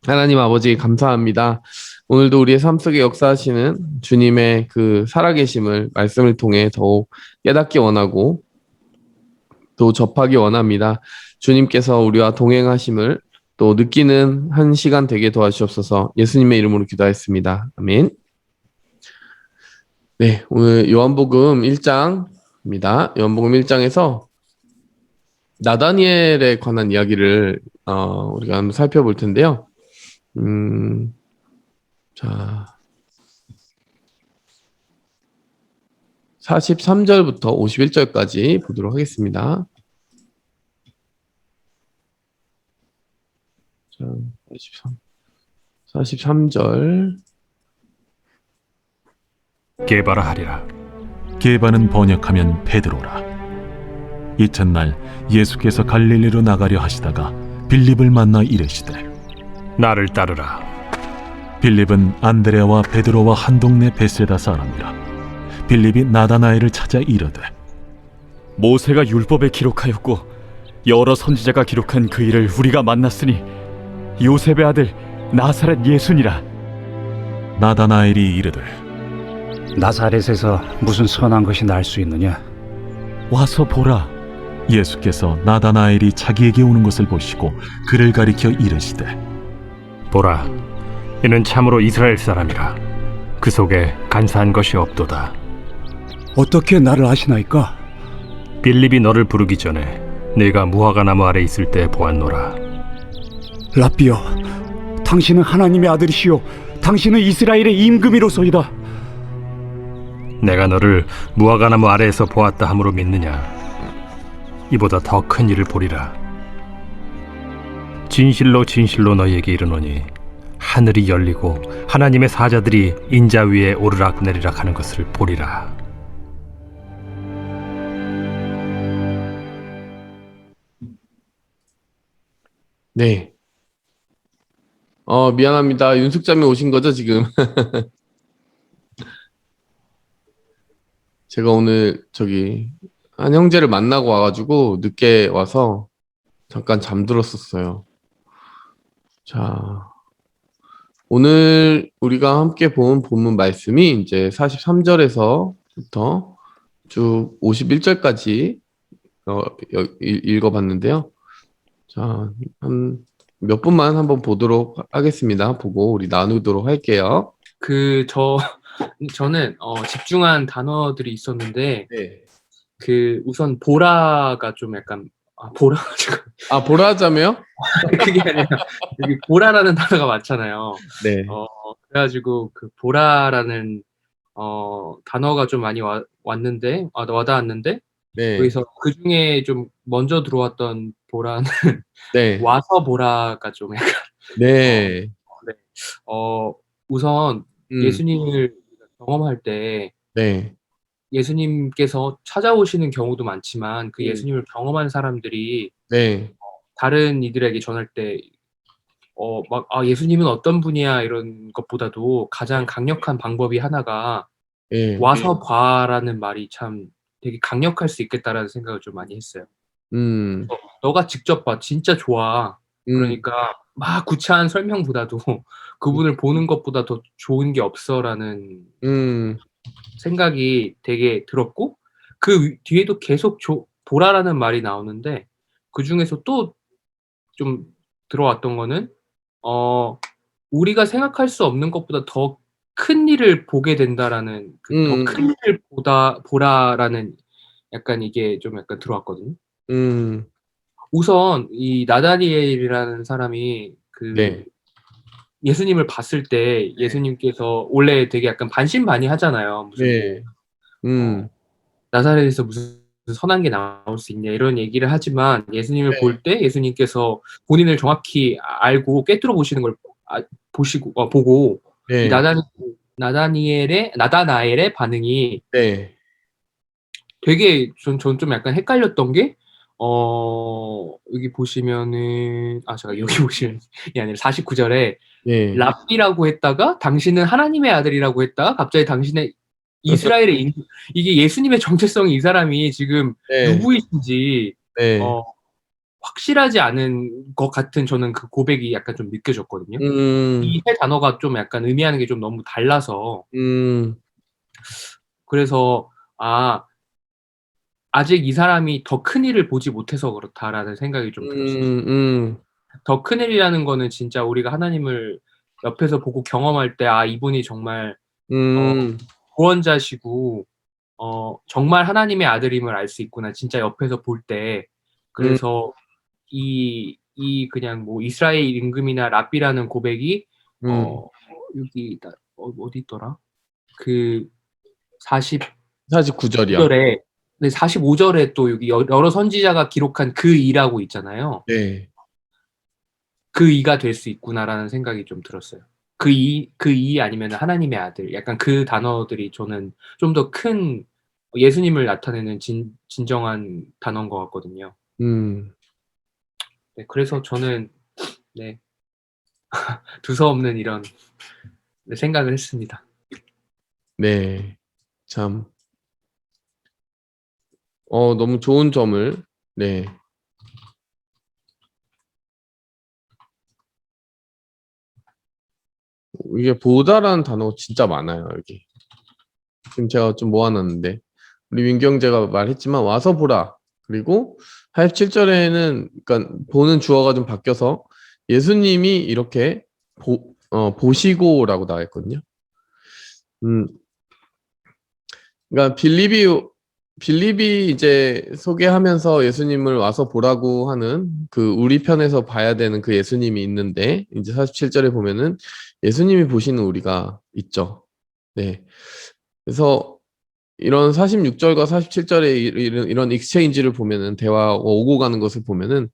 하나님 아버지 감사합니다. 오늘도 우리의 삶 속에 역사하시는 주님의 그 살아계심을 말씀을 통해 더욱 깨닫기 원하고 또 접하기 원합니다. 주님께서 우리와 동행하심을 또 느끼는 한 시간 되게 도와주시옵소서. 예수님의 이름으로 기도하였습니다. 아멘. 네, 오늘 요한복음 1장입니다. 요한복음 1장에서 나다니엘에 관한 이야기를 우리가 한번 살펴볼 텐데요. 자, 43절부터 51절까지 보도록 하겠습니다. 자, 43절. 게바라 하리라. 게바는 번역하면 베드로라. 이튿날 예수께서 갈릴리로 나가려 하시다가 빌립을 만나 이르시되 나를 따르라. 빌립은 안드레와 베드로와 한 동네 베세다 사람이라. 빌립이 나다나엘을 찾아 이르되 모세가 율법에 기록하였고 여러 선지자가 기록한 그 일을 우리가 만났으니 요셉의 아들 나사렛 예수니라. 나다나엘이 이르되 나사렛에서 무슨 선한 것이 날 수 있느냐? 와서 보라. 예수께서 나다나엘이 자기에게 오는 것을 보시고 그를 가리켜 이르시되 보라, 이는 참으로 이스라엘 사람이라. 그 속에 간사한 것이 없도다. 어떻게 나를 아시나이까? 빌립이 너를 부르기 전에 네가 무화과나무 아래 있을 때 보았노라. 라비여, 당신은 하나님의 아들이시요 당신은 이스라엘의 임금이로소이다. 내가 너를 무화과나무 아래에서 보았다 함으로 믿느냐? 이보다 더 큰 일을 보리라. 진실로 진실로 너희에게 이르노니 하늘이 열리고 하나님의 사자들이 인자 위에 오르락 내리락 하는 것을 보리라. 네. 미안합니다. 윤숙자매 오신 거죠, 지금? 제가 오늘 한 형제를 만나고 와가지고 늦게 와서 잠깐 잠들었었어요. 자, 오늘 우리가 함께 본 본문 말씀이 이제 43절에서부터 쭉 51절까지 읽어봤는데요. 자, 한 몇 분만 한번 보도록 하겠습니다. 보고 우리 나누도록 할게요. 저는 집중한 단어들이 있었는데, 네. 우선 보라가 좀 약간, 보라? 보라자매요? 그게 아니라, 여기 보라라는 단어가 많잖아요. 네. 그래가지고 보라라는, 단어가 좀 많이 왔는데, 와닿았는데, 네. 그래서 그 중에 좀 먼저 들어왔던 보라는, 네. 와서 보라가 좀 약간, 네. 네. 우선 예수님을 경험할 때, 네. 예수님께서 찾아오시는 경우도 많지만 그 예수님을 경험한 사람들이 네. 다른 이들에게 전할 때 예수님은 어떤 분이야 이런 것보다도 가장 강력한 방법이 하나가 예. 와서 봐라는 말이 참 되게 강력할 수 있겠다라는 생각을 좀 많이 했어요. 너가 직접 봐, 진짜 좋아. 그러니까 막 구차한 설명보다도 그분을 보는 것보다 더 좋은 게 없어라는 생각이 되게 들었고, 그 뒤에도 계속 보라라는 말이 나오는데, 그 중에서 또 좀 들어왔던 거는, 우리가 생각할 수 없는 것보다 더 큰 일을 보게 된다라는, 더 큰 일을 보라라는 약간 이게 좀 약간 들어왔거든요. 우선, 이 나다니엘이라는 사람이 네. 예수님을 봤을 때 예수님께서 원래 되게 약간 반신반의하잖아요. 네. 나사렛에서 무슨 선한 게 나올 수 있냐 이런 얘기를 하지만 예수님을 볼 때 예수님께서 본인을 정확히 알고 꿰뚫어 보시는 걸 보고 이 네. 나다나엘의 반응이 네. 되게 전 좀 약간 헷갈렸던 게 여기 보시면은 제가 여기 보시면이 아니라 49절에 네. 랍비라고 했다가 당신은 하나님의 아들이라고 했다가 갑자기 당신의 이스라엘의 이게 예수님의 정체성이 이 사람이 지금 네. 누구이신지 네. 확실하지 않은 것 같은 저는 그 고백이 약간 좀 느껴졌거든요. 이 세 단어가 좀 약간 의미하는 게 좀 너무 달라서 그래서 아직 이 사람이 더 큰일을 보지 못해서 그렇다라는 생각이 좀 들었어요. 더 큰일이라는 거는 진짜 우리가 하나님을 옆에서 보고 경험할 때 이분이 정말 구원자시고 정말 하나님의 아들임을 알 수 있구나. 진짜 옆에서 볼 때. 그래서 이 그냥 뭐 이스라엘 임금이나 랍비라는 고백이 여기 어디 있더라? 그 49절이요. 45절에 네, 45절에 또 여기 여러 선지자가 기록한 그 이라고 있잖아요. 네. 그 이가 될 수 있구나라는 생각이 좀 들었어요. 그 이 아니면 하나님의 아들. 약간 그 단어들이 저는 좀 더 큰 예수님을 나타내는 진정한 단어인 것 같거든요. 네, 그래서 저는 네, 두서없는 이런 생각을 했습니다. 네. 참. 너무 좋은 점을, 네. 이게 보다라는 단어가 진짜 많아요, 여기. 지금 제가 좀 모아놨는데, 우리 민경제가 말했지만, 와서 보라. 그리고 87절에는, 그러니까 보는 주어가 좀 바뀌어서, 예수님이 이렇게 보시고라고 나와 있거든요. 그러니까 빌립이 이제 소개하면서 예수님을 와서 보라고 하는 그 우리 편에서 봐야 되는 그 예수님이 있는데, 이제 47절에 보면은 예수님이 보시는 우리가 있죠. 네. 그래서 이런 46절과 47절의 이런 익스체인지를 보면은, 대화 오고 가는 것을 보면은,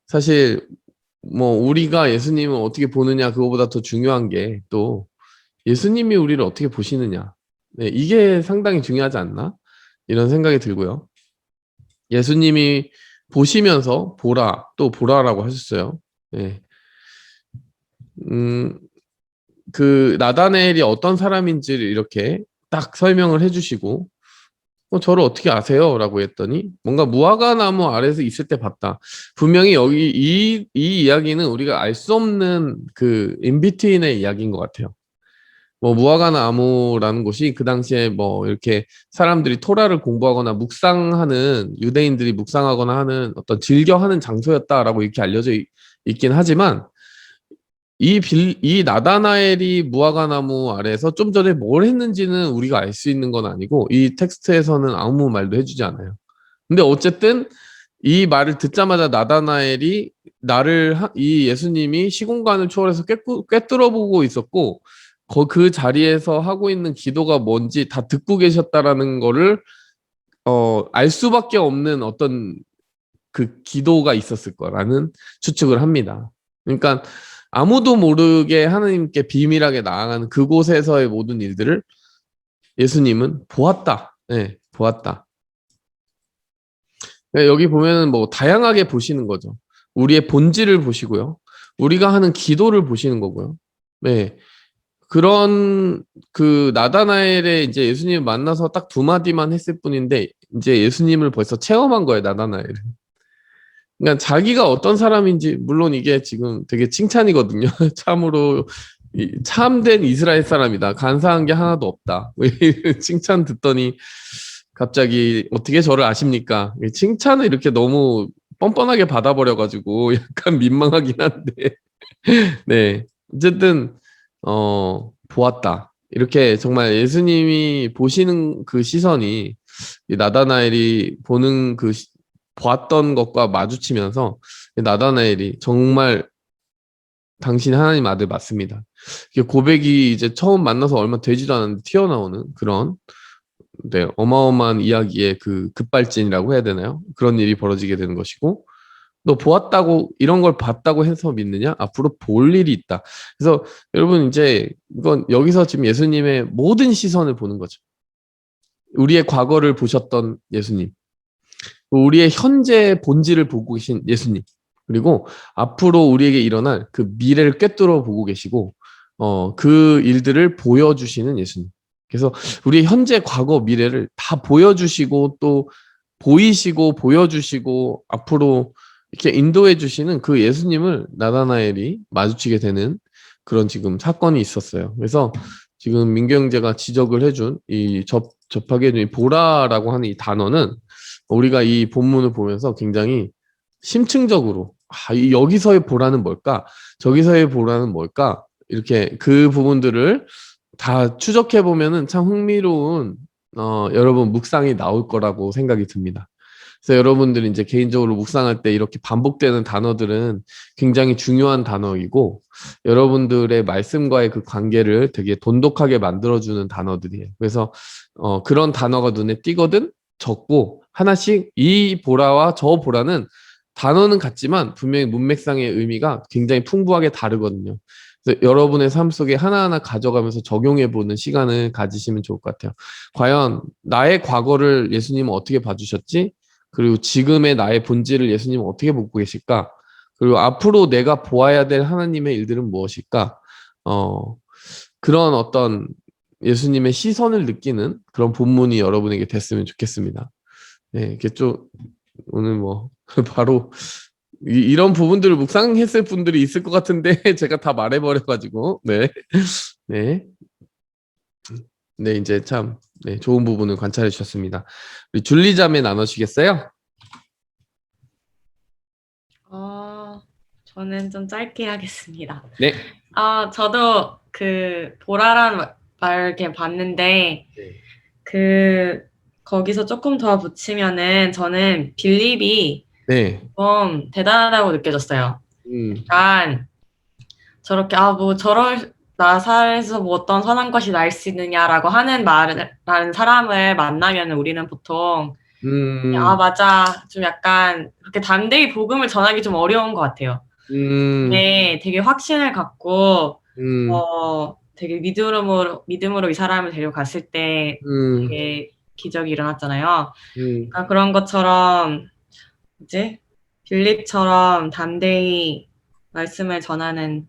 사실 뭐 우리가 예수님을 어떻게 보느냐 그거보다 더 중요한 게 또 예수님이 우리를 어떻게 보시느냐. 네, 이게 상당히 중요하지 않나? 이런 생각이 들고요. 예수님이 보시면서 보라, 또 보라라고 하셨어요. 네. 그 나다나엘이 어떤 사람인지를 이렇게 딱 설명을 해주시고, 저를 어떻게 아세요? 라고 했더니, 뭔가 무화과 나무 아래에서 있을 때 봤다. 분명히 여기 이 이야기는 우리가 알 수 없는 그 인비트윈의 이야기인 것 같아요. 뭐 무화과 나무라는 곳이 그 당시에 뭐 이렇게 사람들이 토라를 공부하거나 묵상하는, 유대인들이 묵상하거나 하는 어떤 즐겨하는 장소였다라고 이렇게 알려져 있긴 하지만, 이 나다나엘이 무화과 나무 아래에서 좀 전에 뭘 했는지는 우리가 알 수 있는 건 아니고, 이 텍스트에서는 아무 말도 해주지 않아요. 근데 어쨌든 이 말을 듣자마자 나다나엘이 이 예수님이 시공간을 초월해서 꿰뚫어보고 있었고, 그 자리에서 하고 있는 기도가 뭔지 다 듣고 계셨다라는 거를 알 수밖에 없는 어떤 그 기도가 있었을 거라는 추측을 합니다. 그러니까 아무도 모르게 하나님께 비밀하게 나아가는 그곳에서의 모든 일들을 예수님은 보았다. 네, 보았다. 여기 보면은 뭐 다양하게 보시는 거죠. 우리의 본질을 보시고요. 우리가 하는 기도를 보시는 거고요. 네. 그런 그 나다나엘의 이제 예수님을 만나서 딱 두 마디만 했을 뿐인데, 이제 예수님을 벌써 체험한 거예요, 나다나엘은. 그러니까 자기가 어떤 사람인지, 물론 이게 지금 되게 칭찬이거든요. 참으로 참된 이스라엘 사람이다. 간사한 게 하나도 없다. 칭찬 듣더니 갑자기 어떻게 저를 아십니까? 칭찬을 이렇게 너무 뻔뻔하게 받아버려가지고 약간 민망하긴 한데. 네. 어쨌든 보았다. 이렇게 정말 예수님이 보시는 그 시선이 나다나엘이 보는 보았던 것과 마주치면서 나다나엘이 정말 당신이 하나님 아들 맞습니다. 고백이 이제 처음 만나서 얼마 되지도 않았는데 튀어나오는 그런, 네, 어마어마한 이야기의 그 급발진이라고 해야 되나요? 그런 일이 벌어지게 되는 것이고, 너 보았다고, 이런 걸 봤다고 해서 믿느냐? 앞으로 볼 일이 있다. 그래서 여러분, 이제 이건 여기서 지금 예수님의 모든 시선을 보는 거죠. 우리의 과거를 보셨던 예수님, 우리의 현재 본질을 보고 계신 예수님, 그리고 앞으로 우리에게 일어날 그 미래를 꿰뚫어 보고 계시고, 그 일들을 보여주시는 예수님. 그래서 우리의 현재, 과거, 미래를 다 보여주시고, 또 보이시고 보여주시고, 앞으로 이렇게 인도해 주시는 그 예수님을 나다나엘이 마주치게 되는 그런 지금 사건이 있었어요. 그래서 지금 민규 형제가 지적을 해준 이 접하게 해준 이 보라라고 하는 이 단어는 우리가 이 본문을 보면서 굉장히 심층적으로 여기서의 보라는 뭘까? 저기서의 보라는 뭘까? 이렇게 그 부분들을 다 추적해 보면은 참 흥미로운 여러분 묵상이 나올 거라고 생각이 듭니다. 그래서 여러분들이 이제 개인적으로 묵상할 때 이렇게 반복되는 단어들은 굉장히 중요한 단어이고 여러분들의 말씀과의 그 관계를 되게 돈독하게 만들어주는 단어들이에요. 그래서 그런 단어가 눈에 띄거든 적고 하나씩 이 보라와 저 보라는 단어는 같지만 분명히 문맥상의 의미가 굉장히 풍부하게 다르거든요. 그래서 여러분의 삶 속에 하나하나 가져가면서 적용해보는 시간을 가지시면 좋을 것 같아요. 과연 나의 과거를 예수님은 어떻게 봐주셨지? 그리고 지금의 나의 본질을 예수님은 어떻게 보고 계실까? 그리고 앞으로 내가 보아야 될 하나님의 일들은 무엇일까? 그런 어떤 예수님의 시선을 느끼는 그런 본문이 여러분에게 됐으면 좋겠습니다. 네, 이렇게 좀 오늘 뭐 바로 이런 부분들을 묵상했을 분들이 있을 것 같은데 제가 다 말해버려가지고 네, 네, 네 이제 참 네, 좋은 부분을 관찰해 주셨습니다. 우리 줄리 자매 나누시겠어요? 저는 좀 짧게 하겠습니다. 네. 저도 그 보라라는 말 이렇게 봤는데 거기서 조금 더 붙이면은 저는 빌립이 네. 좀 대단하다고 느껴졌어요. 약간 저렇게 뭐 나사렛에서 뭐 어떤 선한 것이 날 수 있느냐라고 하는 사람을 만나면 우리는 보통 맞아 좀 약간 그렇게 담대히 복음을 전하기 좀 어려운 것 같아요. 근데 되게 확신을 갖고 되게 믿음으로 이 사람을 데려갔을 때 되게 기적이 일어났잖아요. 그러니까 그런 것처럼 이제 빌립처럼 담대히 말씀을 전하는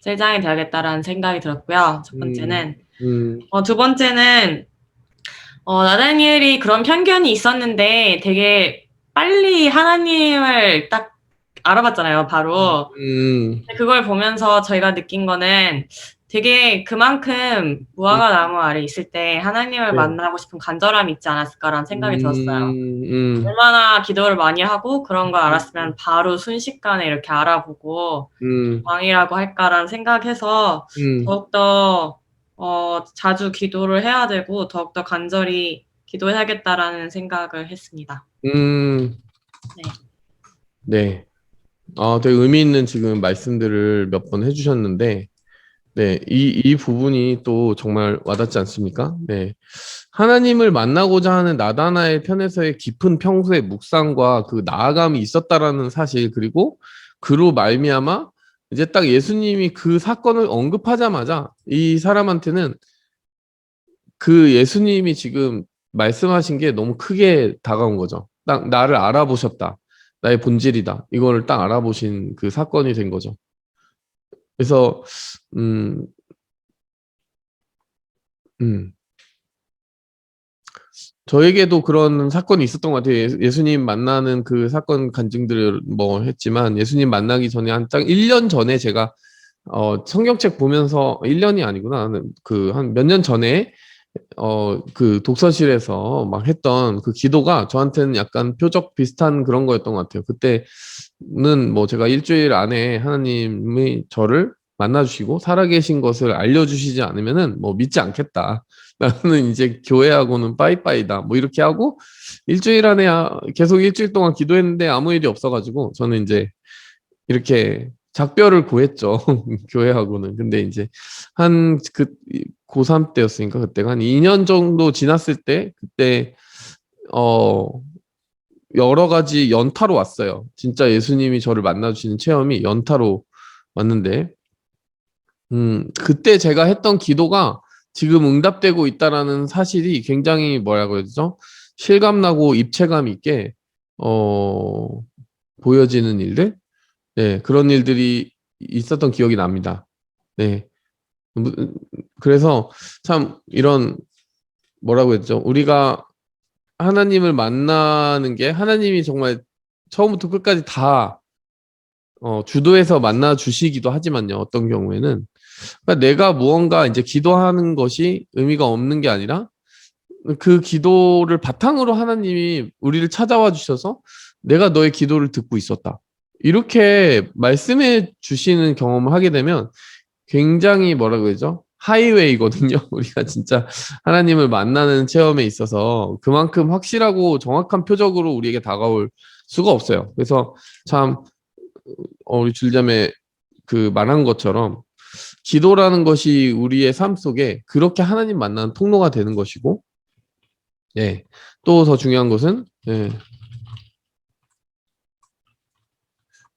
셀장이 되야겠다라는 생각이 들었고요. 첫 번째는 두 번째는 나다니엘이 그런 편견이 있었는데 되게 빨리 하나님을 딱 알아봤잖아요, 바로. 그걸 보면서 저희가 느낀 거는 되게 그만큼 무화과 나무 아래 있을 때 하나님을 만나고 싶은 간절함이 있지 않았을까라는 생각이 들었어요. 얼마나 기도를 많이 하고 그런 걸 알았으면 바로 순식간에 이렇게 알아보고 왕이라고 할까라는 생각해서 더욱더 자주 기도를 해야 되고 더욱더 간절히 기도해야겠다라는 생각을 했습니다. 네. 되게 의미 있는 지금 말씀들을 몇 번 해주셨는데, 네, 이 부분이 또 정말 와닿지 않습니까? 네. 하나님을 만나고자 하는 나다나엘 편에서의 깊은 평소의 묵상과 그 나아감이 있었다라는 사실, 그리고 그로 말미암아 이제 딱 예수님이 그 사건을 언급하자마자 이 사람한테는 그 예수님이 지금 말씀하신 게 너무 크게 다가온 거죠. 딱 나를 알아보셨다. 나의 본질이다. 이거를 딱 알아보신 그 사건이 된 거죠. 그래서 저에게도 그런 사건이 있었던 것 같아요. 예수님 만나는 그 사건 간증들을 뭐 했지만 예수님 만나기 전에 딱 1년 전에 제가 성경책 보면서 1년이 아니구나. 그 한 몇 년 전에 그 독서실에서 막 했던 그 기도가 저한테는 약간 표적 비슷한 그런 거였던 것 같아요. 그때는 뭐 제가 일주일 안에 하나님이 저를 만나주시고 살아계신 것을 알려주시지 않으면은 뭐 믿지 않겠다. 나는 이제 교회하고는 빠이빠이다. 뭐 이렇게 하고 일주일 안에 계속 일주일 동안 기도했는데 아무 일이 없어가지고 저는 이제 이렇게 작별을 구했죠. 교회하고는. 근데 이제 고3 때였으니까 그때가 한 2년 정도 지났을 때 그때 여러 가지 연타로 왔어요. 진짜 예수님이 저를 만나주시는 체험이 연타로 왔는데 그때 제가 했던 기도가 지금 응답되고 있다라는 사실이 굉장히 뭐라고 해야 되죠? 실감나고 입체감 있게 보여지는 일들? 네, 그런 일들이 있었던 기억이 납니다. 네. 그래서 참 이런 뭐라고 했죠? 우리가 하나님을 만나는 게 하나님이 정말 처음부터 끝까지 다 주도해서 만나 주시기도 하지만요. 어떤 경우에는 그러니까 내가 무언가 이제 기도하는 것이 의미가 없는 게 아니라 그 기도를 바탕으로 하나님이 우리를 찾아와 주셔서 내가 너의 기도를 듣고 있었다. 이렇게 말씀해 주시는 경험을 하게 되면 굉장히 뭐라 그러죠? 하이웨이거든요. 우리가 진짜 하나님을 만나는 체험에 있어서 그만큼 확실하고 정확한 표적으로 우리에게 다가올 수가 없어요. 그래서 참 우리 줄자매 그 말한 것처럼 기도라는 것이 우리의 삶 속에 그렇게 하나님 만나는 통로가 되는 것이고, 예. 또 더 중요한 것은, 예.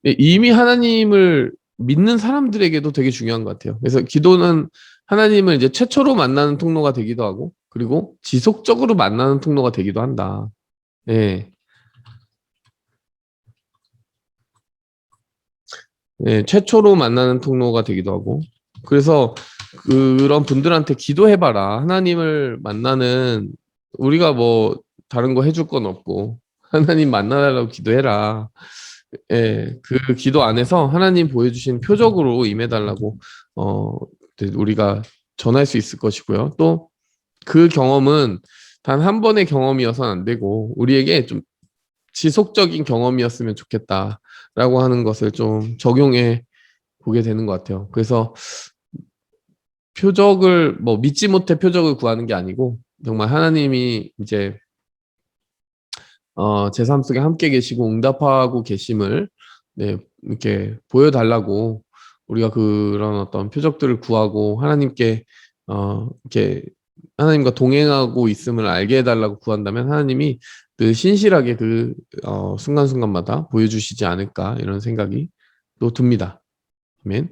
이미 하나님을 믿는 사람들에게도 되게 중요한 것 같아요. 그래서 기도는 하나님을 이제 최초로 만나는 통로가 되기도 하고, 그리고 지속적으로 만나는 통로가 되기도 한다. 예. 예, 최초로 만나는 통로가 되기도 하고. 그래서 그런 분들한테 기도해봐라. 하나님을 만나는, 우리가 뭐 다른 거 해줄 건 없고, 하나님 만나달라고 기도해라. 예, 그 기도 안에서 하나님 보여주신 표적으로 임해달라고, 우리가 전할 수 있을 것이고요. 또 그 경험은 단 한 번의 경험이어서는 안 되고, 우리에게 좀 지속적인 경험이었으면 좋겠다라고 하는 것을 좀 적용해 보게 되는 것 같아요. 그래서 표적을, 뭐 믿지 못해 표적을 구하는 게 아니고, 정말 하나님이 이제 제 삶 속에 함께 계시고 응답하고 계심을, 네, 이렇게 보여달라고 우리가 그런 어떤 표적들을 구하고 하나님께 이렇게 하나님과 동행하고 있음을 알게 해달라고 구한다면 하나님이 그 신실하게 그 순간순간마다 보여주시지 않을까, 이런 생각이 또 듭니다. 아멘.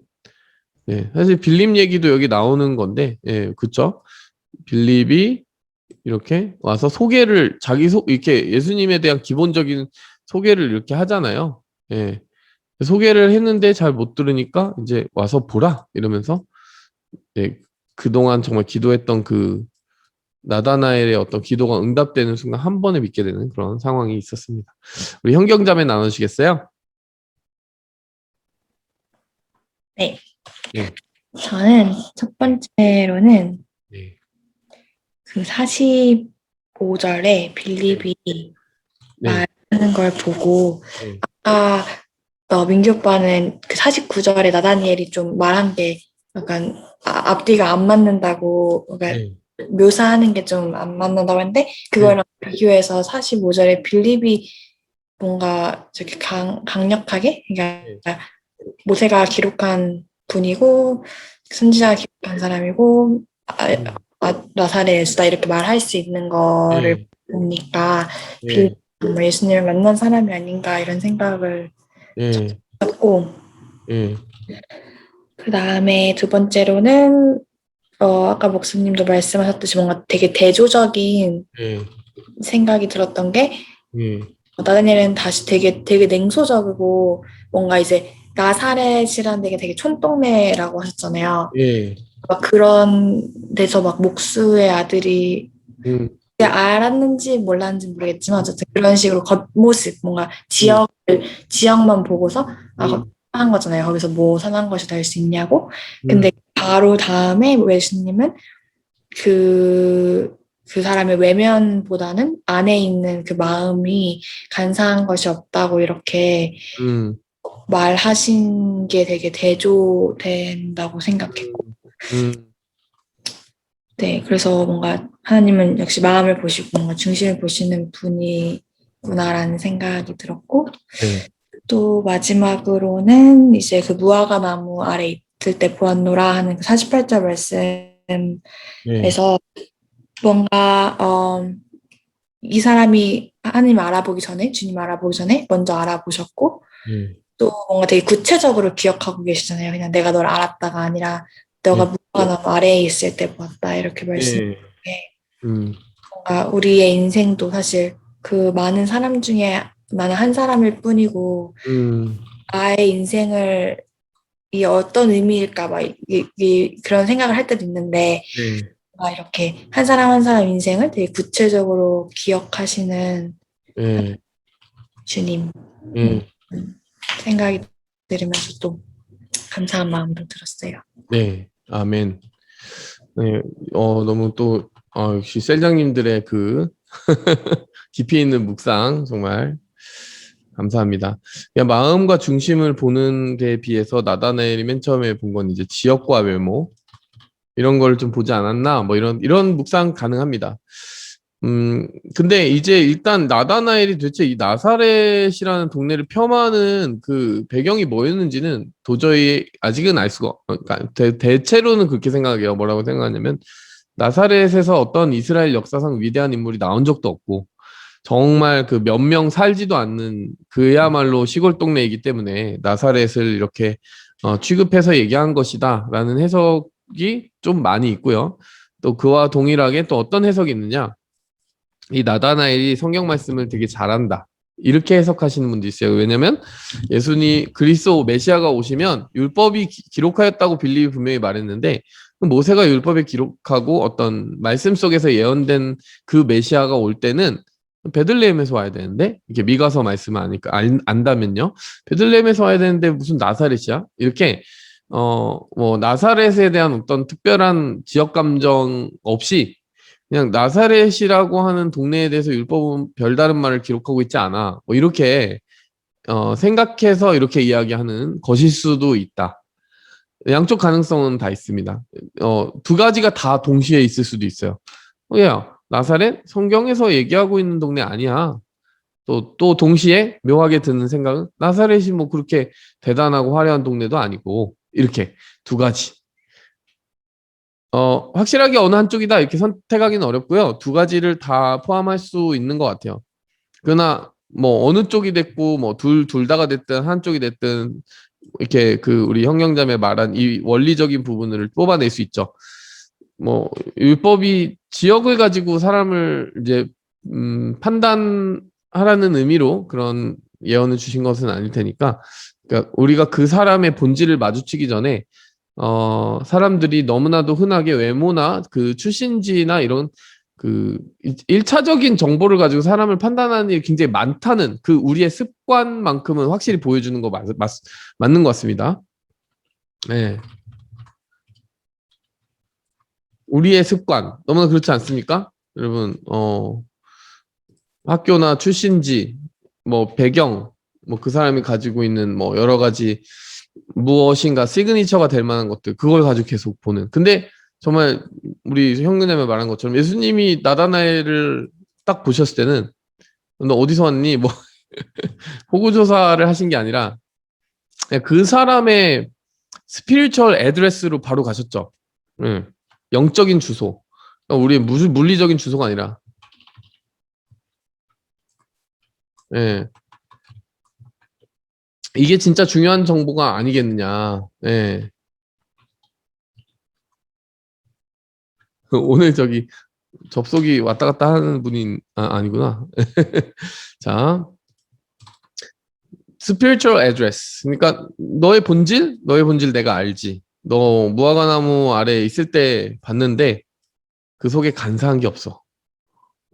네, 사실 빌립 얘기도 여기 나오는 건데, 예, 그쵸? 빌립이 이렇게 와서 소개를 이렇게 예수님에 대한 기본적인 소개를 이렇게 하잖아요. 예. 소개를 했는데 잘 못 들으니까 이제 와서 보라 이러면서, 예, 그동안 정말 기도했던 그 나다나엘의 어떤 기도가 응답되는 순간 한 번에 믿게 되는 그런 상황이 있었습니다. 우리 현경자매 나누시겠어요? 네. 네. 저는 첫 번째로는 네. 그 45절에 빌립이 네. 말하는 걸 보고, 네. 아까 민규 오빠는 그 49절에 나다니엘이 좀 말한 게 약간 앞뒤가 안 맞는다고, 그러니까 네. 묘사하는 게 좀 안 맞는다고 했는데, 그거랑 비교해서 45절에 빌립이 뭔가 저렇게 강력하게, 그러니까 모세가 기록한 분이고 선지자가 기록한 사람이고 나사렛 예수다 이렇게 말할 수 있는 거를 보니까 빌립이 정말 예수님을 만난 사람이 아닌가 이런 생각을 했고, 그 다음에 두 번째로는 아까 목사님도 말씀하셨듯이 뭔가 되게 대조적인 생각이 들었던 게, 나다니엘은 다시 되게 냉소적이고 뭔가 이제 나사렛이라는 데가 되게 촌동네라고 하셨잖아요. 막 그런 데서 막 목수의 아들이 알았는지 몰랐는지 모르겠지만 어쨌든 그런 식으로 겉모습, 뭔가 지역만 보고서 한 거잖아요. 거기서 뭐 선한 것이 될 수 있냐고. 근데 바로 다음에 예수님은 그 사람의 외면보다는 안에 있는 그 마음이 간사한 것이 없다고 이렇게 말하신 게 되게 대조된다고 생각했고, 네, 그래서 뭔가 하나님은 역시 마음을 보시고 뭔가 중심을 보시는 분이구나라는 생각이 들었고, 또 마지막으로는 이제 그 무화과 나무 아래 있을 때 보았노라 하는 그 48절 말씀에서 뭔가 이 사람이 하나님 알아보기 전에, 주님 알아보기 전에 먼저 알아보셨고, 또 뭔가 되게 구체적으로 기억하고 계시잖아요. 그냥 내가 널 알았다가 아니라 너가 무화과 나무 아래에 있을 때 보았다 이렇게 말씀해. 뭔가 우리의 인생도 사실 그 많은 사람 중에 나는 한 사람일 뿐이고 나의 인생을 이 어떤 의미일까 막 그런 생각을 할 때도 있는데, 이렇게 한 사람 한 사람 인생을 되게 구체적으로 기억하시는 주님 예. 생각이 들으면서 또 감사한 마음도 들었어요. 네. 아멘. 네. 너무 또 역시 셀장님들의 그 깊이 있는 묵상 정말 감사합니다. 그냥 마음과 중심을 보는 데 비해서 나다나엘이 맨 처음에 본 건 이제 지역과 외모 이런 걸 좀 보지 않았나 뭐 이런 묵상 가능합니다. 근데 이제 일단 나다나엘이 도대체 이 나사렛이라는 동네를 폄하하는 그 배경이 뭐였는지는 도저히 아직은 알 수가 그러니까 대체로는 그렇게 생각해요. 뭐라고 생각하냐면 나사렛에서 어떤 이스라엘 역사상 위대한 인물이 나온 적도 없고 정말 그 몇 명 살지도 않는 그야말로 시골 동네이기 때문에 나사렛을 이렇게 취급해서 얘기한 것이다라는 해석이 좀 많이 있고요. 또 그와 동일하게 또 어떤 해석이 있느냐? 이 나다나엘이 성경 말씀을 되게 잘한다. 이렇게 해석하시는 분도 있어요. 왜냐면 예수님 그리스도 메시아가 오시면 율법이 기록하였다고 빌립이 분명히 말했는데 모세가 율법에 기록하고 어떤 말씀 속에서 예언된 그 메시아가 올 때는 베들레헴에서 와야 되는데 이게 미가서 말씀을 아니까 안다면요. 베들레헴에서 와야 되는데 무슨 나사렛이야? 이렇게 뭐 나사렛에 대한 어떤 특별한 지역 감정 없이 그냥 나사렛이라고 하는 동네에 대해서 율법은 별다른 말을 기록하고 있지 않아. 뭐 이렇게 생각해서 이렇게 이야기하는 것일 수도 있다. 양쪽 가능성은 다 있습니다. 두 가지가 다 동시에 있을 수도 있어요. 야, 나사렛 성경에서 얘기하고 있는 동네 아니야. 또 동시에 묘하게 드는 생각은 나사렛이 뭐 그렇게 대단하고 화려한 동네도 아니고 이렇게 두 가지. 확실하게 어느 한쪽이다 이렇게 선택하기는 어렵고요. 두 가지를 다 포함할 수 있는 것 같아요. 그러나 뭐 어느 쪽이 됐고 뭐 둘 다가 됐든 한쪽이 됐든 이렇게 그 우리 형경자매 말한 이 원리적인 부분을 뽑아낼 수 있죠. 율법이 지역을 가지고 사람을 이제 판단하라는 의미로 그런 예언을 주신 것은 아닐 테니까, 그러니까 우리가 그 사람의 본질을 마주치기 전에 사람들이 너무나도 흔하게 외모나 그 출신지나 이런 그 1차적인 정보를 가지고 사람을 판단하는 일이 굉장히 많다는 그 우리의 습관만큼은 확실히 보여주는 거 맞는 것 같습니다. 네. 우리의 습관 너무나 그렇지 않습니까? 여러분 학교나 출신지 뭐 배경 뭐 그 사람이 가지고 있는 뭐 여러 가지 무엇인가 시그니처가 될 만한 것들 그걸 가지고 계속 보는. 근데 정말 우리 형님이 말한 것처럼 예수님이 나다나엘을 딱 보셨을 때는 너 어디서 왔니? 뭐 호구조사를 하신 게 아니라 그냥 그 사람의 스피리추얼 애드레스로 바로 가셨죠. 응. 영적인 주소. 그러니까 우리의 무슨 물리적인 주소가 아니라 예. 이게 진짜 중요한 정보가 아니겠느냐. 예. 오늘 저기 접속이 왔다 갔다 하는 분이 아니구나. 자, spiritual address. 그러니까 너의 본질 내가 알지. 너 무화과나무 아래에 있을 때 봤는데 그 속에 간사한 게 없어.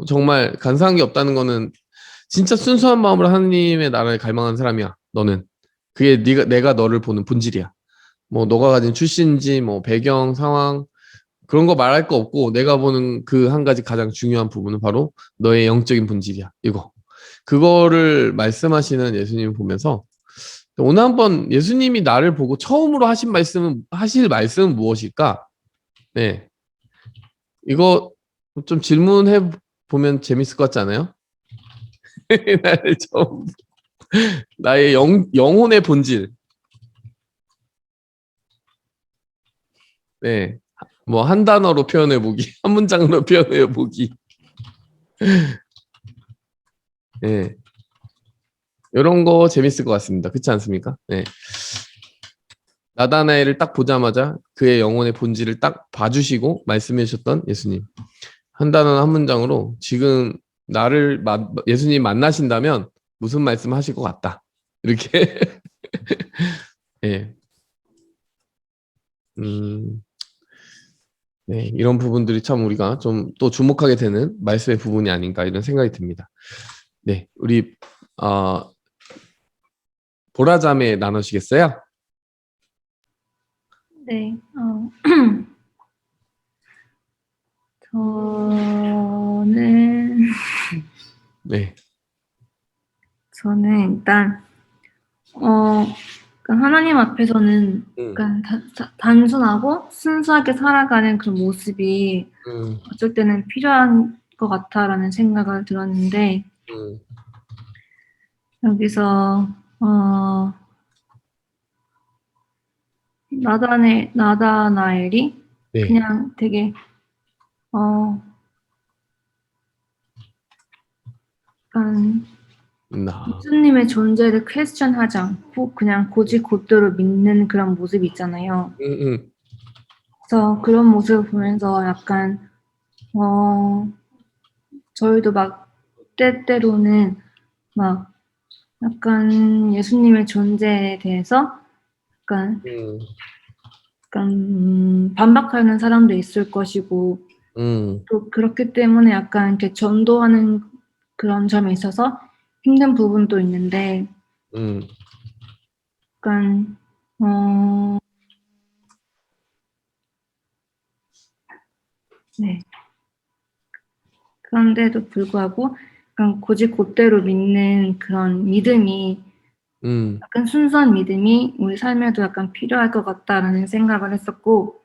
정말 간사한 게 없다는 거는 진짜 순수한 마음으로 하나님의 나라를 갈망하는 사람이야. 너는. 그게 내가 너를 보는 본질이야. 뭐 너가 가진 출신지, 뭐 배경, 상황 그런 거 말할 거 없고 내가 보는 그 한 가지 가장 중요한 부분은 바로 너의 영적인 본질이야. 이거. 그거를 말씀하시는 예수님을 보면서 오늘 한번 예수님이 나를 보고 처음으로 하실 말씀은 무엇일까? 네. 이거 좀 질문해 보면 재밌을 것 같지 않아요? 나를 처음 나의 영혼의 본질. 네. 뭐 한 단어로 표현해 보기, 한 문장으로 표현해 보기. 네. 이런 거 재밌을 것 같습니다. 그렇지 않습니까? 네. 나다나엘을 딱 보자마자 그의 영혼의 본질을 딱 봐주시고 말씀해 주셨던 예수님. 한 단어나 한 문장으로 지금 나를 예수님 만나신다면 무슨 말씀 하실 것 같다. 이렇게. 네. 네, 이런 부분들이 참 우리가 좀 또 주목하게 되는 말씀의 부분이 아닌가 이런 생각이 듭니다. 네, 우리 보라자매 나누시겠어요? 네, 저는, 네. 저는 일단, 그러니까 하나님 앞에서는 음, 단순하고 순수하게 살아가는 그런 모습이 어쩔 때는 필요한 것 같다라는 생각을 들었는데, 여기서, 나다나엘이 네. 그냥 되게, 약간 예수님의 존재를 퀘스천하지 않고 그냥 곧이곧대로 믿는 그런 모습이 있잖아요. 그래서 그런 모습을 보면서 약간 저희도 막 때때로는 막 약간 예수님의 존재에 대해서 약간 반박하는 사람도 있을 것이고 또 그렇기 때문에 약간 이렇게 전도하는 그런 점에 있어서 힘든 부분도 있는데 약간 네. 그런데도 불구하고 약간 곧이곧대로 믿는 그런 믿음이 약간 순수한 믿음이 우리 삶에도 약간 필요할 것 같다라는 생각을 했었고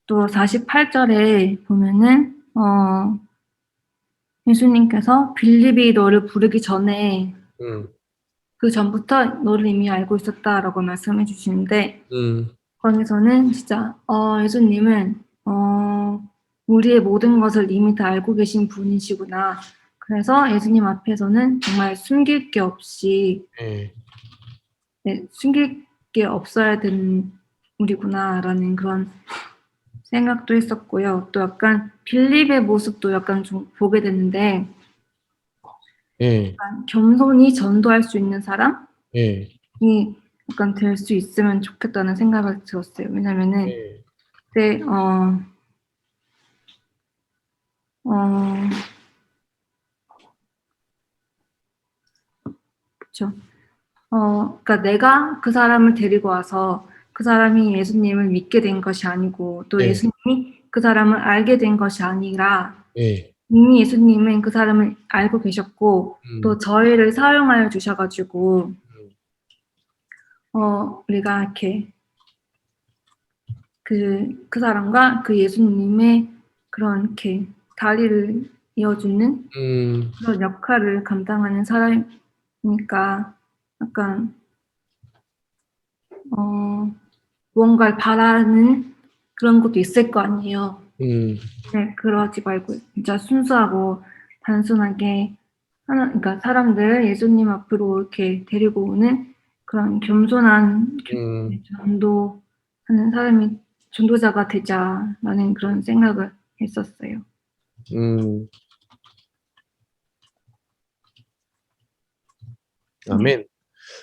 또 48절에 보면은 예수님께서 빌립이 너를 부르기 전에 그 전부터 너를 이미 알고 있었다라고 말씀해 주시는데 거기서는 진짜 예수님은 우리의 모든 것을 이미 다 알고 계신 분이시구나. 그래서 예수님 앞에서는 정말 숨길 게 없이 네, 숨길 게 없어야 되는 우리구나라는 그런 생각도 했었고요. 또 약간 빌립의 모습도 약간 좀 보게 됐는데 약간 겸손히 전도할 수 있는 사람이 약간 될 수 있으면 좋겠다는 생각을 들었어요. 왜냐면은 그때 그쵸. 그러니까 내가 그 사람을 데리고 와서 그 사람이 예수님을 믿게 된 것이 아니고 또 예수님이 그 사람을 알게 된 것이 아니라 이미 예수님은 그 사람을 알고 계셨고 또 저희를 사용하여 주셔가지고 우리가 이렇게 그 사람과 그 예수님의 그런 이렇게 다리를 이어주는 그런 역할을 감당하는 사람이니까 약간 무언가를 바라는 그런 것도 있을 거 아니에요. 네, 그러지 말고 진짜 순수하고 단순하게 그러니까 사람들 예수님 앞으로 이렇게 데리고 오는 그런 겸손한 전도하는 사람이 전도자가 되자라는 그런 생각을 했었어요. 아멘.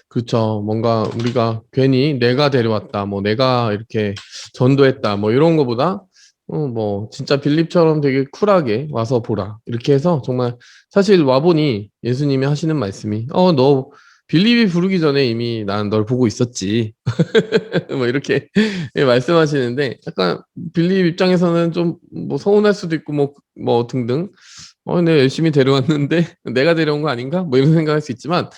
그렇죠. 뭔가 우리가 괜히 내가 데려왔다, 뭐 내가 이렇게 전도했다, 뭐 이런 거보다 뭐 진짜 빌립처럼 되게 쿨하게 와서 보라 이렇게 해서 정말 사실 와보니 예수님이 하시는 말씀이 너 빌립이 부르기 전에 이미 난 널 보고 있었지 뭐 이렇게 말씀하시는데 약간 빌립 입장에서는 좀 뭐 서운할 수도 있고 뭐 등등 내가 열심히 데려왔는데 내가 데려온 거 아닌가? 뭐 이런 생각할 수 있지만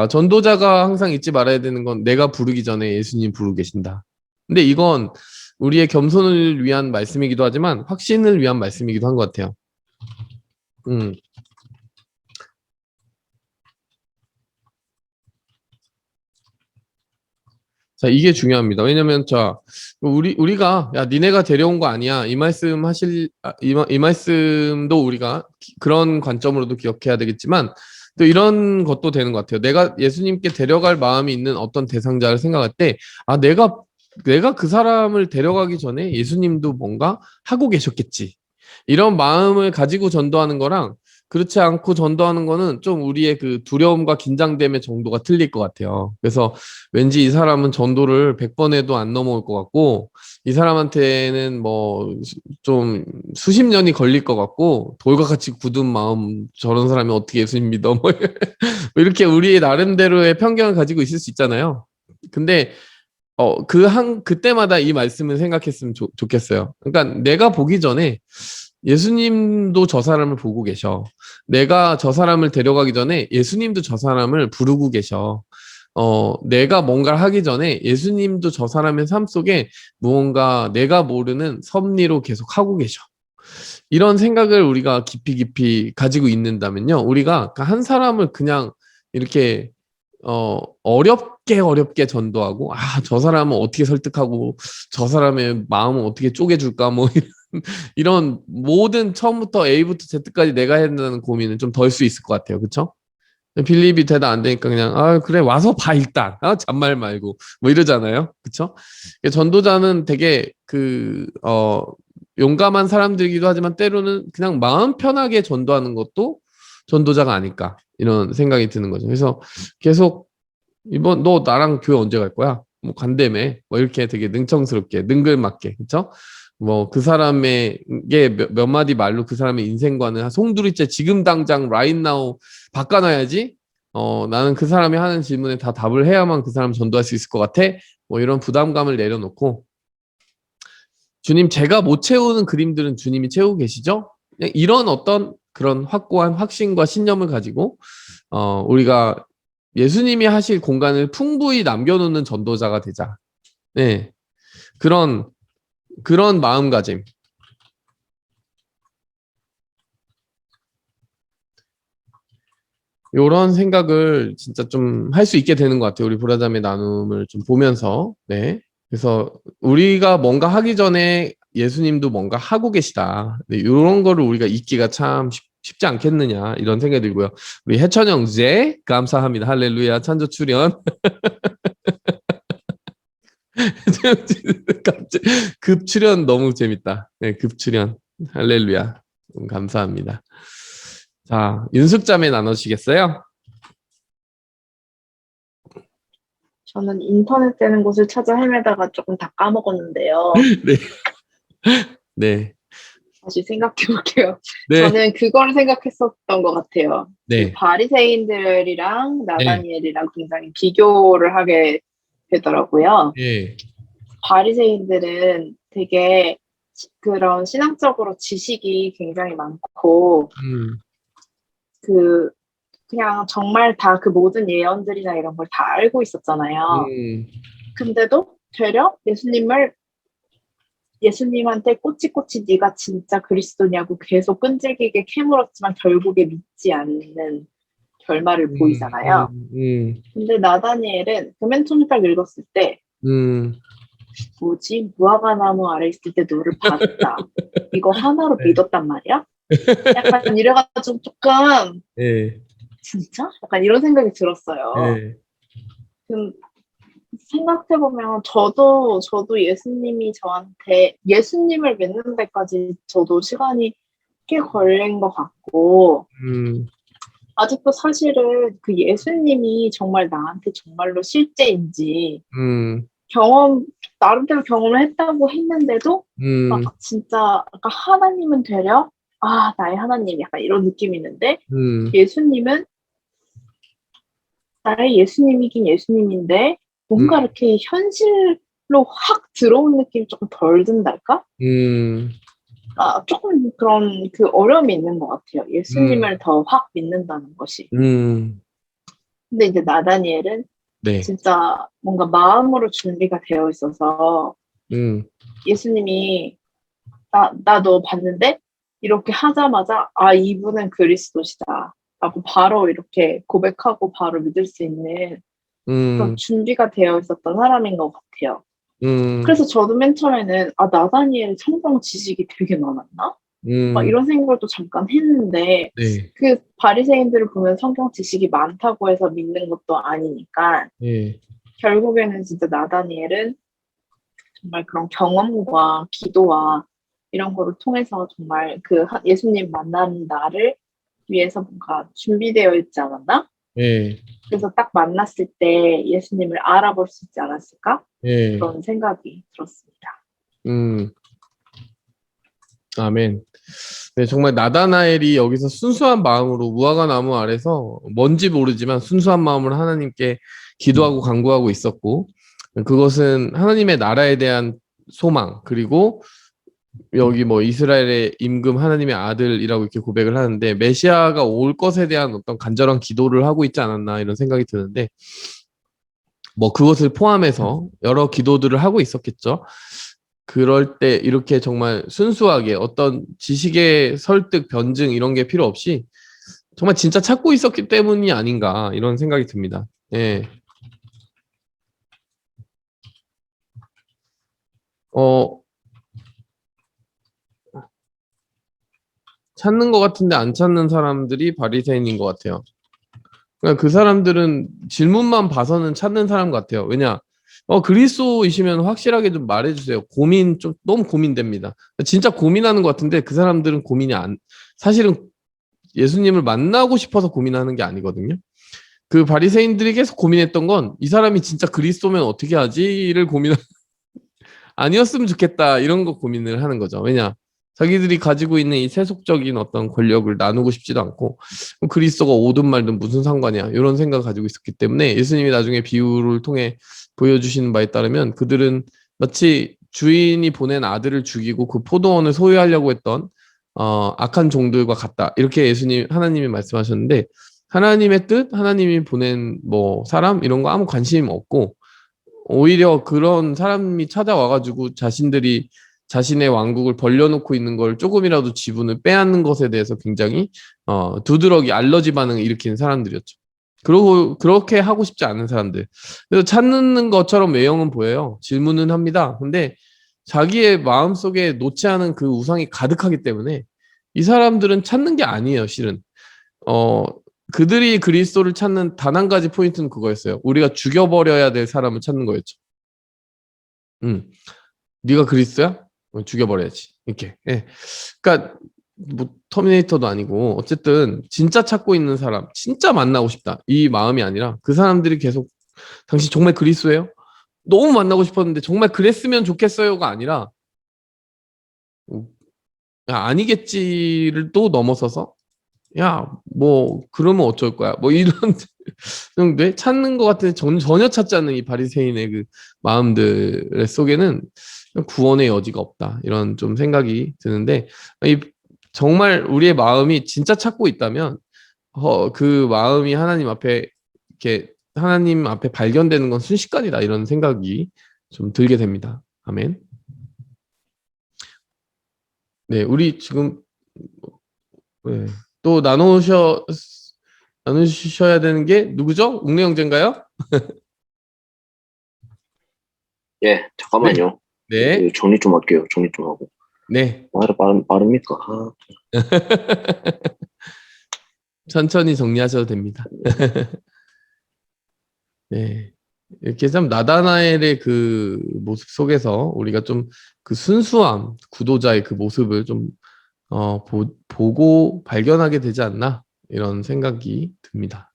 전도자가 항상 잊지 말아야 되는 건 내가 부르기 전에 예수님 부르고 계신다. 근데 이건 우리의 겸손을 위한 말씀이기도 하지만 확신을 위한 말씀이기도 한 것 같아요. 자, 이게 중요합니다. 왜냐면 우리가 야 니네가 데려온 거 아니야 이 말씀 이 말씀도 우리가 그런 관점으로도 기억해야 되겠지만 또 이런 것도 되는 것 같아요. 내가 예수님께 데려갈 마음이 있는 어떤 대상자를 생각할 때 내가 그 사람을 데려가기 전에 예수님도 뭔가 하고 계셨겠지 이런 마음을 가지고 전도하는 거랑 그렇지 않고 전도하는 거는 좀 우리의 그 두려움과 긴장됨의 정도가 틀릴 것 같아요. 그래서 왠지 이 사람은 전도를 100번 해도 안 넘어올 것 같고, 이 사람한테는 뭐 좀 수십 년이 걸릴 것 같고, 돌과 같이 굳은 마음, 저런 사람이 어떻게 예수님 믿어? 뭐 이렇게 우리의 나름대로의 편견을 가지고 있을 수 있잖아요. 근데 그때마다 이 말씀을 생각했으면 좋겠어요. 그러니까 내가 보기 전에 예수님도 저 사람을 보고 계셔. 내가 저 사람을 데려가기 전에 예수님도 저 사람을 부르고 계셔. 내가 뭔가를 하기 전에 예수님도 저 사람의 삶 속에 무언가 내가 모르는 섭리로 계속 하고 계셔. 이런 생각을 우리가 깊이 깊이 가지고 있는다면요. 우리가 한 사람을 그냥 이렇게 어렵게 전도하고, 저 사람은 어떻게 설득하고, 저 사람의 마음은 어떻게 쪼개줄까, 뭐, 이런 모든 처음부터 A부터 Z까지 내가 해야 된다는 고민은 좀 덜 수 있을 것 같아요. 그쵸? 빌립이 대답 안 되니까 그냥, 그래, 와서 봐, 일단. 잔말 말고. 뭐 이러잖아요. 그쵸? 전도자는 되게 용감한 사람들이기도 하지만 때로는 그냥 마음 편하게 전도하는 것도 전도자가 아닐까. 이런 생각이 드는 거죠. 그래서 계속 너 나랑 교회 언제 갈 거야? 뭐 간다며. 뭐 이렇게 되게 능청스럽게, 능글맞게, 그쵸? 뭐 그 사람에게 몇 마디 말로 그 사람의 인생관을 송두리째 지금 당장 right now 바꿔놔야지. 나는 그 사람이 하는 질문에 다 답을 해야만 그 사람 전도할 수 있을 것 같아. 뭐 이런 부담감을 내려놓고, 주님, 제가 못 채우는 그림들은 주님이 채우고 계시죠? 그냥 이런 어떤 그런 확고한 확신과 신념을 가지고 우리가 예수님이 하실 공간을 풍부히 남겨놓는 전도자가 되자. 네, 그런 마음가짐. 이런 생각을 진짜 좀 할 수 있게 되는 것 같아요. 우리 브라자매 나눔을 좀 보면서. 네. 그래서 우리가 뭔가 하기 전에 예수님도 뭔가 하고 계시다. 네, 이런 거를 우리가 잊기가 참 쉽지 않겠느냐 이런 생각이 들고요. 우리 해천 형제 감사합니다. 할렐루야 찬조 출연. 급 출연 너무 재밌다. 네, 급 출연. 할렐루야. 감사합니다. 자, 윤숙자매 나누시겠어요? 저는 인터넷 되는 곳을 찾아 헤매다가 조금 다 까먹었는데요. 네. 네. 다시 생각해 볼게요. 네. 저는 그걸 생각했었던 것 같아요. 네. 그 바리새인들이랑 나다니엘이랑 굉장히 비교를 하게 되더라고요. 네. 바리새인들은 되게 그런 신앙적으로 지식이 굉장히 많고 그냥 정말 다 그 모든 예언들이나 이런 걸 다 알고 있었잖아요. 근데도 되려 예수님한테 꼬치꼬치 네가 진짜 그리스도냐고 계속 끈질기게 캐물었지만 결국에 믿지 않는 결말을 보이잖아요. 근데 나다니엘은 그 맨 처음에 딱 읽었을 때 뭐지? 무화과나무 아래 있을 때 너를 봤다. 이거 하나로 믿었단 말이야? 약간 이래가지고 조금 진짜? 약간 이런 생각이 들었어요. 생각해보면 저도 예수님이 저한테 예수님을 믿는 데까지 저도 시간이 꽤 걸린 것 같고 아직도 사실은 그 예수님이 정말 나한테 정말로 실제인지 나름대로 경험을 했다고 했는데도 막 진짜 약간 하나님은 되려 나의 하나님 약간 이런 느낌이 있는데 예수님은 나의 예수님이긴 예수님인데 뭔가 이렇게 현실로 확 들어온 느낌이 조금 덜 든달까? 조금 그런 그 어려움이 있는 것 같아요. 예수님을 더 확 믿는다는 것이. 근데 이제 나다니엘은 진짜 뭔가 마음으로 준비가 되어 있어서 예수님이 나 너 봤는데 이렇게 하자마자 이분은 그리스도시다 라고 바로 이렇게 고백하고 바로 믿을 수 있는 그런 준비가 되어 있었던 사람인 것 같아요. 그래서 저도 맨 처음에는 나다니엘 성경 지식이 되게 많았나? 막 이런 생각을 또 잠깐 했는데 그 바리새인들을 보면 성경 지식이 많다고 해서 믿는 것도 아니니까 결국에는 진짜 나다니엘은 정말 그런 경험과 기도와 이런 거를 통해서 정말 그 예수님 만나는 날을 위해서 뭔가 준비되어 있지 않았나? 예, 그래서 딱 만났을 때 예수님을 알아볼 수 있지 않았을까? 예, 그런 생각이 들었습니다. 아멘. 네, 정말 나다나엘이 여기서 순수한 마음으로 무화과 나무 아래서 뭔지 모르지만 순수한 마음으로 하나님께 기도하고 간구하고 있었고, 그것은 하나님의 나라에 대한 소망, 그리고 여기 뭐 이스라엘의 임금 하나님의 아들이라고 이렇게 고백을 하는데 메시아가 올 것에 대한 어떤 간절한 기도를 하고 있지 않았나 이런 생각이 드는데, 뭐 그것을 포함해서 여러 기도들을 하고 있었겠죠. 그럴 때 이렇게 정말 순수하게 어떤 지식의 설득, 변증 이런 게 필요 없이 정말 진짜 찾고 있었기 때문이 아닌가 이런 생각이 듭니다. 예. 찾는 것 같은데 안 찾는 사람들이 바리새인인 것 같아요. 그러니까 그 사람들은 질문만 봐서는 찾는 사람 같아요. 왜냐? 그리스도이시면 확실하게 좀 말해주세요. 좀 너무 고민됩니다. 진짜 고민하는 것 같은데 그 사람들은 사실은 예수님을 만나고 싶어서 고민하는 게 아니거든요. 그 바리새인들이 계속 고민했던 건 이 사람이 진짜 그리스도면 어떻게 하지를 아니었으면 좋겠다 이런 거 고민을 하는 거죠. 왜냐? 자기들이 가지고 있는 이 세속적인 어떤 권력을 나누고 싶지도 않고 그리스도가 오든 말든 무슨 상관이야 이런 생각을 가지고 있었기 때문에 예수님이 나중에 비유를 통해 보여주시는 바에 따르면 그들은 마치 주인이 보낸 아들을 죽이고 그 포도원을 소유하려고 했던 악한 종들과 같다 이렇게 하나님이 말씀하셨는데, 하나님의 뜻, 하나님이 보낸 뭐 사람 이런 거 아무 관심 없고 오히려 그런 사람이 찾아와가지고 자신의 왕국을 벌려놓고 있는 걸 조금이라도 지분을 빼앗는 것에 대해서 굉장히 두드러기 알러지 반응을 일으키는 사람들이었죠. 그리고 그렇게 하고 싶지 않은 사람들. 그래서 찾는 것처럼 외형은 보여요. 질문은 합니다. 근데 자기의 마음속에 놓지 않은 그 우상이 가득하기 때문에 이 사람들은 찾는 게 아니에요, 실은. 그들이 그리스도를 찾는 단 한 가지 포인트는 그거였어요. 우리가 죽여버려야 될 사람을 찾는 거였죠. 네가 그리스도야? 죽여버려야지. 이렇게. 예. 그러니까 뭐 터미네이터도 아니고 어쨌든 진짜 찾고 있는 사람, 진짜 만나고 싶다. 이 마음이 아니라 그 사람들이 계속 당신 정말 그리스도예요? 너무 만나고 싶었는데 정말 그랬으면 좋겠어요가 아니라 야, 아니겠지를 또 넘어서서 야, 뭐 그러면 어쩔 거야. 뭐 이런 정도의 찾는 것 같은데 전혀 찾지 않는 이 바리새인의 그 마음들 속에는 구원의 여지가 없다. 이런 좀 생각이 드는데, 정말 우리의 마음이 진짜 찾고 있다면 그 마음이 하나님 앞에 발견되는 건 순식간이다. 이런 생각이 좀 들게 됩니다. 아멘. 네, 우리 지금 네, 또 나누셔야 되는 게 누구죠? 웅래 형제인가요? 예, 잠깐만요. 네. 정리 좀 할게요. 정리 좀 하고. 네. 말이 빠릅니까? 천천히 정리하셔도 됩니다. 네. 이렇게 참 나다나엘의 그 모습 속에서 우리가 좀 그 순수함, 구도자의 그 모습을 좀 보고 발견하게 되지 않나 이런 생각이 듭니다.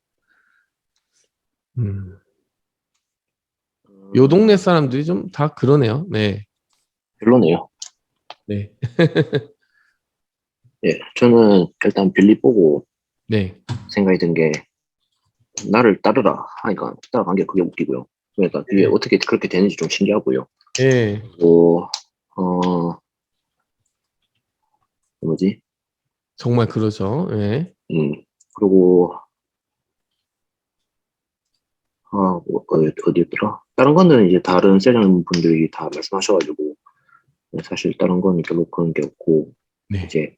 요 동네 사람들이 좀 다 그러네요. 네. 별로네요. 네. 예, 저는 일단 빌립 보고 네. 생각이 든 게 나를 따르라 하니까 따라간 게 그게 웃기고요. 그러니까 그게 어떻게 그렇게 되는지 좀 신기하고요. 예. 뭐지? 정말 그러죠. 예. 그리고 어디였더라? 다른 거는 이제 다른 세련 분들이 다 말씀하셔가지고 사실 다른 거는 별로 그런 게 없고 네. 이제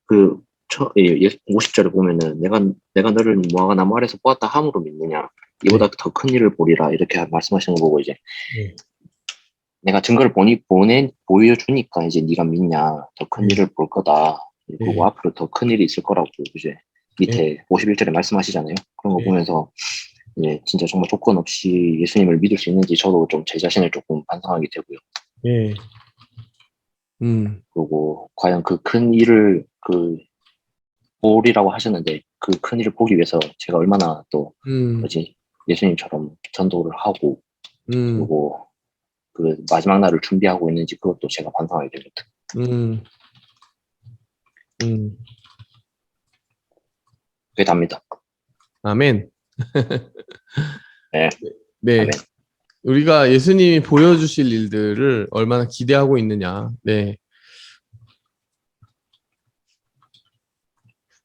그 50절을 보면은 내가 너를 무화과 나무 아래서 보았다 함으로 믿느냐 이보다 더 큰 일을 보리라 이렇게 말씀하시는 거 보고 이제 내가 증거를 보여주니까 이제 네가 믿냐 더 큰 일을 볼 거다 그리고 앞으로 더 큰 일이 있을 거라고 이제 밑에 51절에 말씀하시잖아요. 그런 거 보면서 이제 진짜 정말 조건 없이 예수님을 믿을 수 있는지 저도 좀 제 자신을 조금 반성하게 되고요. 예. 그리고 과연 그 큰 일을 볼이라고 하셨는데 그 큰 일을 보기 위해서 제가 얼마나 또 뭐지 예수님처럼 전도를 하고 그리고 그 마지막 날을 준비하고 있는지 그것도 제가 반성하게 됩니다. 그게 답니다. 아멘. 네. 네. 아멘. 우리가 예수님이 보여주실 일들을 얼마나 기대하고 있느냐. 네.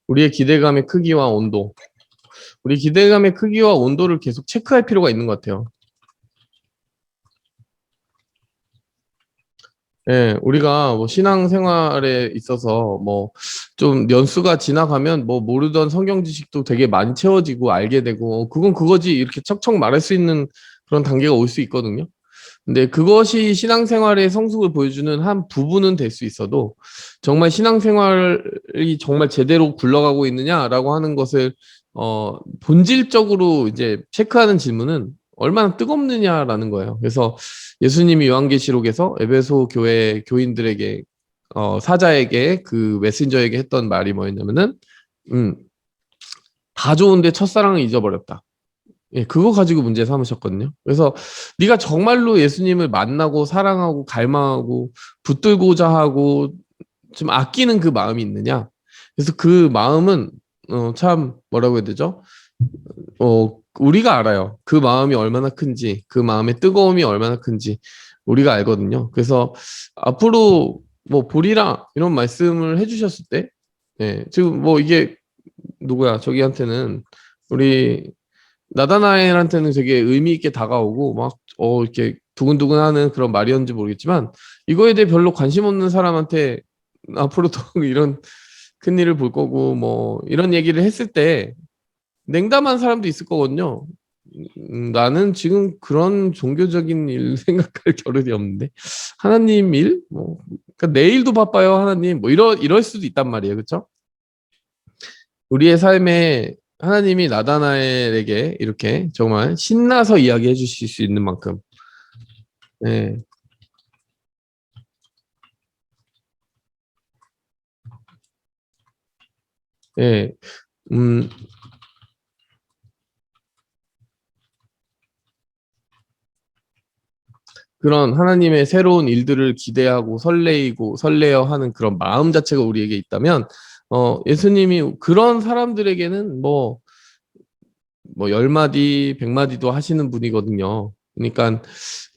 우리의 기대감의 크기와 온도. 우리 기대감의 크기와 온도를 계속 체크할 필요가 있는 것 같아요. 예, 우리가 뭐 신앙생활에 있어서 뭐 좀 연수가 지나가면 뭐 모르던 성경 지식도 되게 많이 채워지고 알게 되고 그건 그거지 이렇게 척척 말할 수 있는 그런 단계가 올 수 있거든요. 근데 그것이 신앙생활의 성숙을 보여주는 한 부분은 될 수 있어도 정말 신앙생활이 정말 제대로 굴러가고 있느냐라고 하는 것을 본질적으로 이제 체크하는 질문은 얼마나 뜨겁느냐라는 거예요. 그래서 예수님이 요한계시록에서 에베소 교회 교인들에게 사자에게 그 메신저에게 했던 말이 뭐였냐면은 다 좋은데 첫사랑을 잊어버렸다. 예, 그거 가지고 문제 삼으셨거든요. 그래서 네가 정말로 예수님을 만나고 사랑하고 갈망하고 붙들고자 하고 좀 아끼는 그 마음이 있느냐? 그래서 그 마음은 참 뭐라고 해야 되죠? 우리가 알아요. 그 마음이 얼마나 큰지, 그 마음의 뜨거움이 얼마나 큰지 우리가 알거든요. 그래서 앞으로 뭐 보리라 이런 말씀을 해주셨을 때, 예, 지금 뭐 이게 누구야? 저기한테는 우리 나다나엘한테는 되게 의미 있게 다가오고 막 이렇게 두근두근하는 그런 말이었는지 모르겠지만 이거에 대해 별로 관심 없는 사람한테 앞으로도 이런 큰 일을 볼 거고 뭐 이런 얘기를 했을 때 냉담한 사람도 있을 거거든요. 나는 지금 그런 종교적인 일 생각할 겨를이 없는데 하나님 일? 뭐 그러니까 내일도 바빠요 하나님 뭐 이럴 수도 있단 말이에요. 그렇죠? 우리의 삶에 하나님이 나다나엘에게 이렇게 정말 신나서 이야기해 주실 수 있는 만큼 네. 예, 그런 하나님의 새로운 일들을 기대하고 설레이고 설레어 하는 그런 마음 자체가 우리에게 있다면, 예수님이 그런 사람들에게는 뭐 10마디, 100마디도 하시는 분이거든요. 그러니까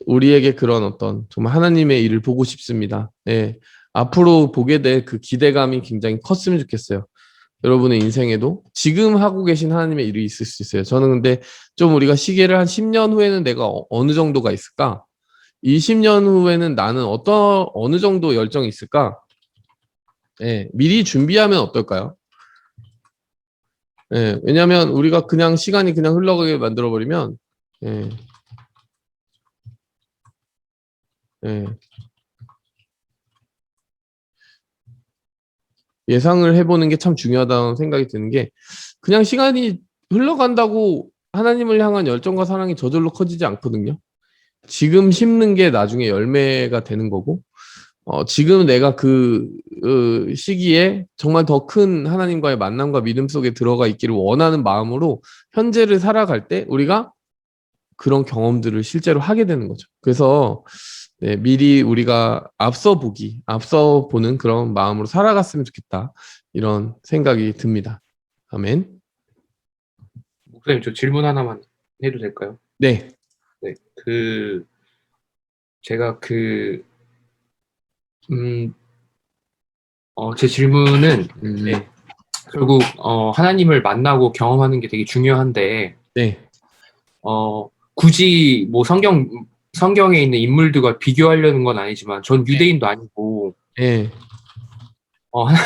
우리에게 그런 어떤 정말 하나님의 일을 보고 싶습니다. 예. 앞으로 보게 될 그 기대감이 굉장히 컸으면 좋겠어요. 여러분의 인생에도 지금 하고 계신 하나님의 일이 있을 수 있어요. 저는 근데 좀 우리가 시계를 한 10년 후에는 내가 어느 정도가 있을까? 20년 후에는 나는 어느 정도 열정이 있을까? 예, 미리 준비하면 어떨까요? 예, 왜냐면 우리가 그냥 시간이 그냥 흘러가게 만들어버리면, 예, 예, 예상을 해보는 게 참 중요하다는 생각이 드는 게, 그냥 시간이 흘러간다고 하나님을 향한 열정과 사랑이 저절로 커지지 않거든요. 지금 심는 게 나중에 열매가 되는 거고, 지금 내가 그 시기에 정말 더 큰 하나님과의 만남과 믿음 속에 들어가 있기를 원하는 마음으로 현재를 살아갈 때 우리가 그런 경험들을 실제로 하게 되는 거죠. 그래서 네, 미리 우리가 앞서 보는 그런 마음으로 살아갔으면 좋겠다. 이런 생각이 듭니다. 아멘. 목사님, 저 질문 하나만 해도 될까요? 네. 네, 제가 제 질문은, 네. 결국, 하나님을 만나고 경험하는 게 되게 중요한데, 네. 굳이 뭐 성경에 있는 인물들과 비교하려는 건 아니지만, 전 유대인도 아니고, 네.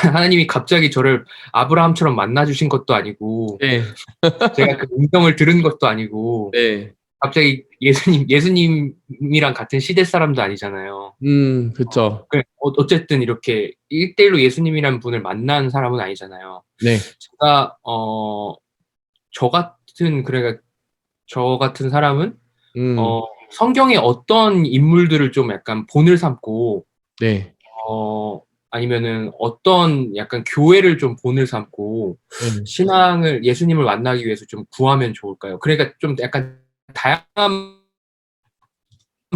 하나님이 갑자기 저를 아브라함처럼 만나주신 것도 아니고, 네. 제가 그 음성을 들은 것도 아니고, 네. 갑자기 예수님이랑 같은 시대 사람도 아니잖아요. 그쵸. 어쨌든 이렇게 1대1로 예수님이라는 분을 만난 사람은 아니잖아요. 네. 제가, 저 같은 사람은, 성경의 어떤 인물들을 좀 약간 본을 삼고, 네. 아니면은 어떤 약간 교회를 좀 본을 삼고 신앙을 예수님을 만나기 위해서 좀 구하면 좋을까요? 그러니까 좀 약간 다양한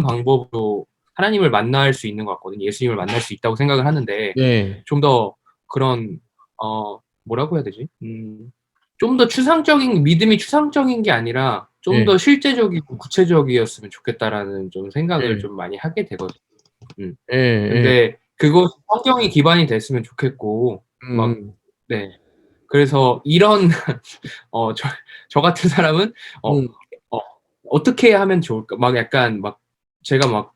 방법으로 하나님을 만날 수 있는 것 같거든요. 예수님을 만날 수 있다고 생각을 하는데 네. 좀 더 그런 뭐라고 해야 되지? 좀 더 추상적인 믿음이 추상적인 게 아니라 좀 더 실제적이고 구체적이었으면 좋겠다라는 좀 생각을 좀 많이 하게 되거든요. 근데 그것 성경이 기반이 됐으면 좋겠고 막 네. 그래서 이런 저 같은 사람은 어떻게 하면 좋을까? 막 약간 막 제가 막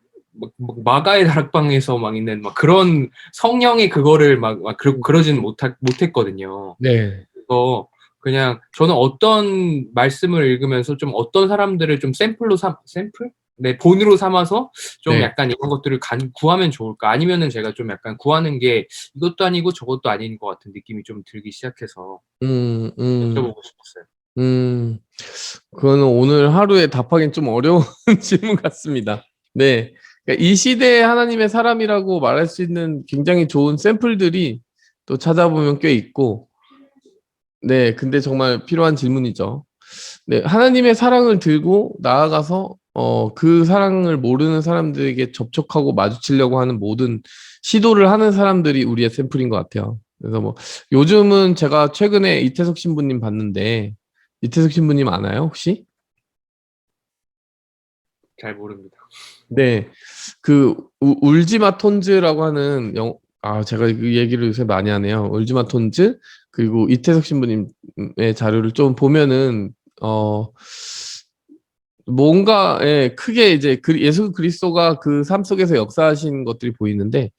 마가의 다락방에서 막 있는 막 그런 성령의 그거를 막 그러지는 못했거든요. 네. 그래서 그냥 저는 어떤 말씀을 읽으면서 좀 어떤 사람들을 좀 샘플? 네, 본으로 삼아서 좀 네. 약간 이런 것들을 구하면 좋을까? 아니면은 제가 좀 약간 구하는 게 이것도 아니고 저것도 아닌 것 같은 느낌이 좀 들기 시작해서 여쭤보고 싶었어요. 그거는 오늘 하루에 답하기는 좀 어려운 질문 같습니다. 네. 그러니까 이 시대의 하나님의 사람이라고 말할 수 있는 굉장히 좋은 샘플들이 또 찾아보면 꽤 있고, 네. 근데 정말 필요한 질문이죠. 네. 하나님의 사랑을 들고 나아가서, 그 사랑을 모르는 사람들에게 접촉하고 마주치려고 하는 모든 시도를 하는 사람들이 우리의 샘플인 것 같아요. 그래서 뭐, 요즘은 제가 최근에 이태석 신부님 봤는데, 이태석 신부님 아나요, 혹시? 잘 모릅니다. 네. 그, 울지마 톤즈라고 하는 제가 그 얘기를 요새 많이 하네요. 울지마 톤즈, 그리고 이태석 신부님의 자료를 좀 보면은, 뭔가, 크게 이제 예수 그리스도가 그 삶 속에서 역사하신 것들이 보이는데,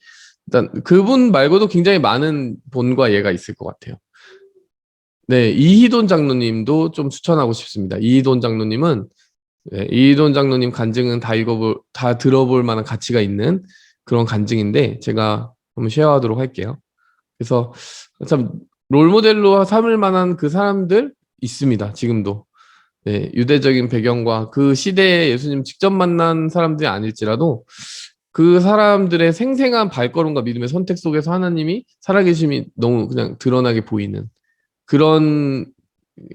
일단 그분 말고도 굉장히 많은 본과 예가 있을 것 같아요. 네, 이희돈 장로님도 좀 추천하고 싶습니다. 이희돈 장로님은 이희돈 장로님 간증은 다 들어볼 만한 가치가 있는 그런 간증인데 제가 한번 쉐어하도록 할게요. 그래서 참 롤모델로 삼을 만한 그 사람들 있습니다. 지금도. 네, 유대적인 배경과 그 시대에 예수님 직접 만난 사람들이 아닐지라도 그 사람들의 생생한 발걸음과 믿음의 선택 속에서 하나님이 살아계심이 너무 그냥 드러나게 보이는 그런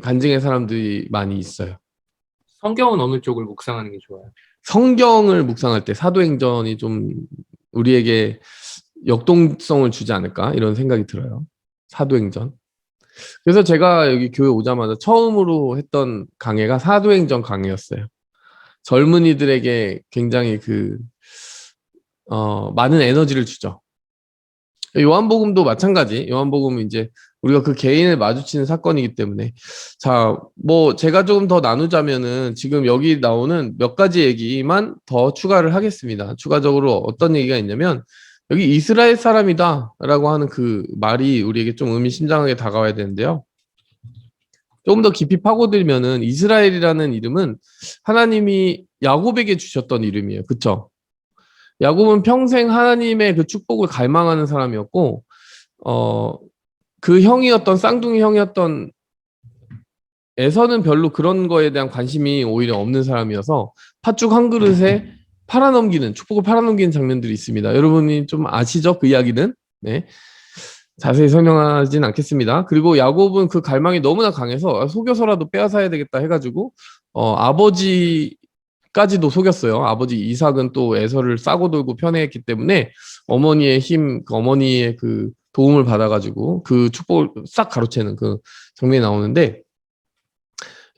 간증의 사람들이 많이 있어요. 성경은 어느 쪽을 묵상하는 게 좋아요? 성경을 묵상할 때 사도행전이 좀 우리에게 역동성을 주지 않을까 이런 생각이 들어요. 사도행전. 그래서 제가 여기 교회 오자마자 처음으로 했던 강해가 사도행전 강해였어요. 젊은이들에게 굉장히 많은 에너지를 주죠. 요한복음도 마찬가지. 요한복음은 이제 우리가 그 개인을 마주치는 사건이기 때문에. 자, 뭐 제가 조금 더 나누자면은 지금 여기 나오는 몇 가지 얘기만 더 추가를 하겠습니다. 추가적으로 어떤 얘기가 있냐면 여기 이스라엘 사람이다라고 하는 그 말이 우리에게 좀 의미심장하게 다가와야 되는데요. 조금 더 깊이 파고들면은 이스라엘이라는 이름은 하나님이 야곱에게 주셨던 이름이에요. 그쵸? 야곱은 평생 하나님의 그 축복을 갈망하는 사람이었고, 그 형이었던, 쌍둥이 형이었던 에서는 별로 그런 거에 대한 관심이 오히려 없는 사람이어서 팥죽 한 그릇에 축복을 팔아넘기는 장면들이 있습니다. 여러분이 좀 아시죠? 그 이야기는? 네. 자세히 설명하진 않겠습니다. 그리고 야곱은 그 갈망이 너무나 강해서 속여서라도 빼앗아야 되겠다 해가지고, 아버지까지도 속였어요. 아버지 이삭은 또 에서를 싸고 돌고 편애했기 때문에 어머니의 어머니의 그 도움을 받아가지고 그 축복을 싹 가로채는 그 장면이 나오는데,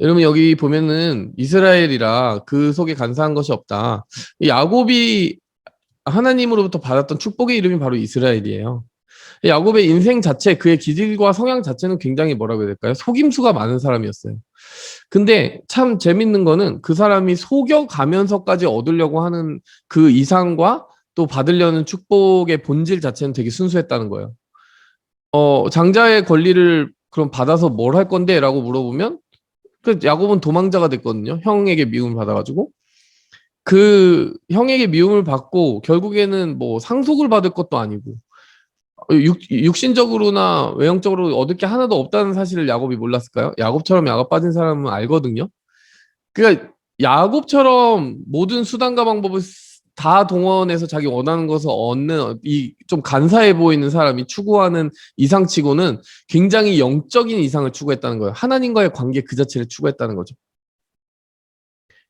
여러분 여기 보면은 이스라엘이라 그 속에 간사한 것이 없다. 야곱이 하나님으로부터 받았던 축복의 이름이 바로 이스라엘이에요. 야곱의 인생 자체, 그의 기질과 성향 자체는 굉장히 뭐라고 해야 될까요? 속임수가 많은 사람이었어요. 근데 참 재밌는 거는 그 사람이 속여가면서까지 얻으려고 하는 그 이상과 또 받으려는 축복의 본질 자체는 되게 순수했다는 거예요. 장자의 권리를 그럼 받아서 뭘 할 건데? 라고 물어보면 그 야곱은 도망자가 됐거든요. 형에게 미움을 받아가지고. 그 형에게 미움을 받고 결국에는 뭐 상속을 받을 것도 아니고 육신적으로나 외형적으로 얻을 게 하나도 없다는 사실을 야곱이 몰랐을까요? 야곱처럼 야곱 빠진 사람은 알거든요. 그러니까 야곱처럼 모든 수단과 방법을 다 동원해서 자기 원하는 것을 얻는 이 좀 간사해 보이는 사람이 추구하는 이상치고는 굉장히 영적인 이상을 추구했다는 거예요. 하나님과의 관계 그 자체를 추구했다는 거죠.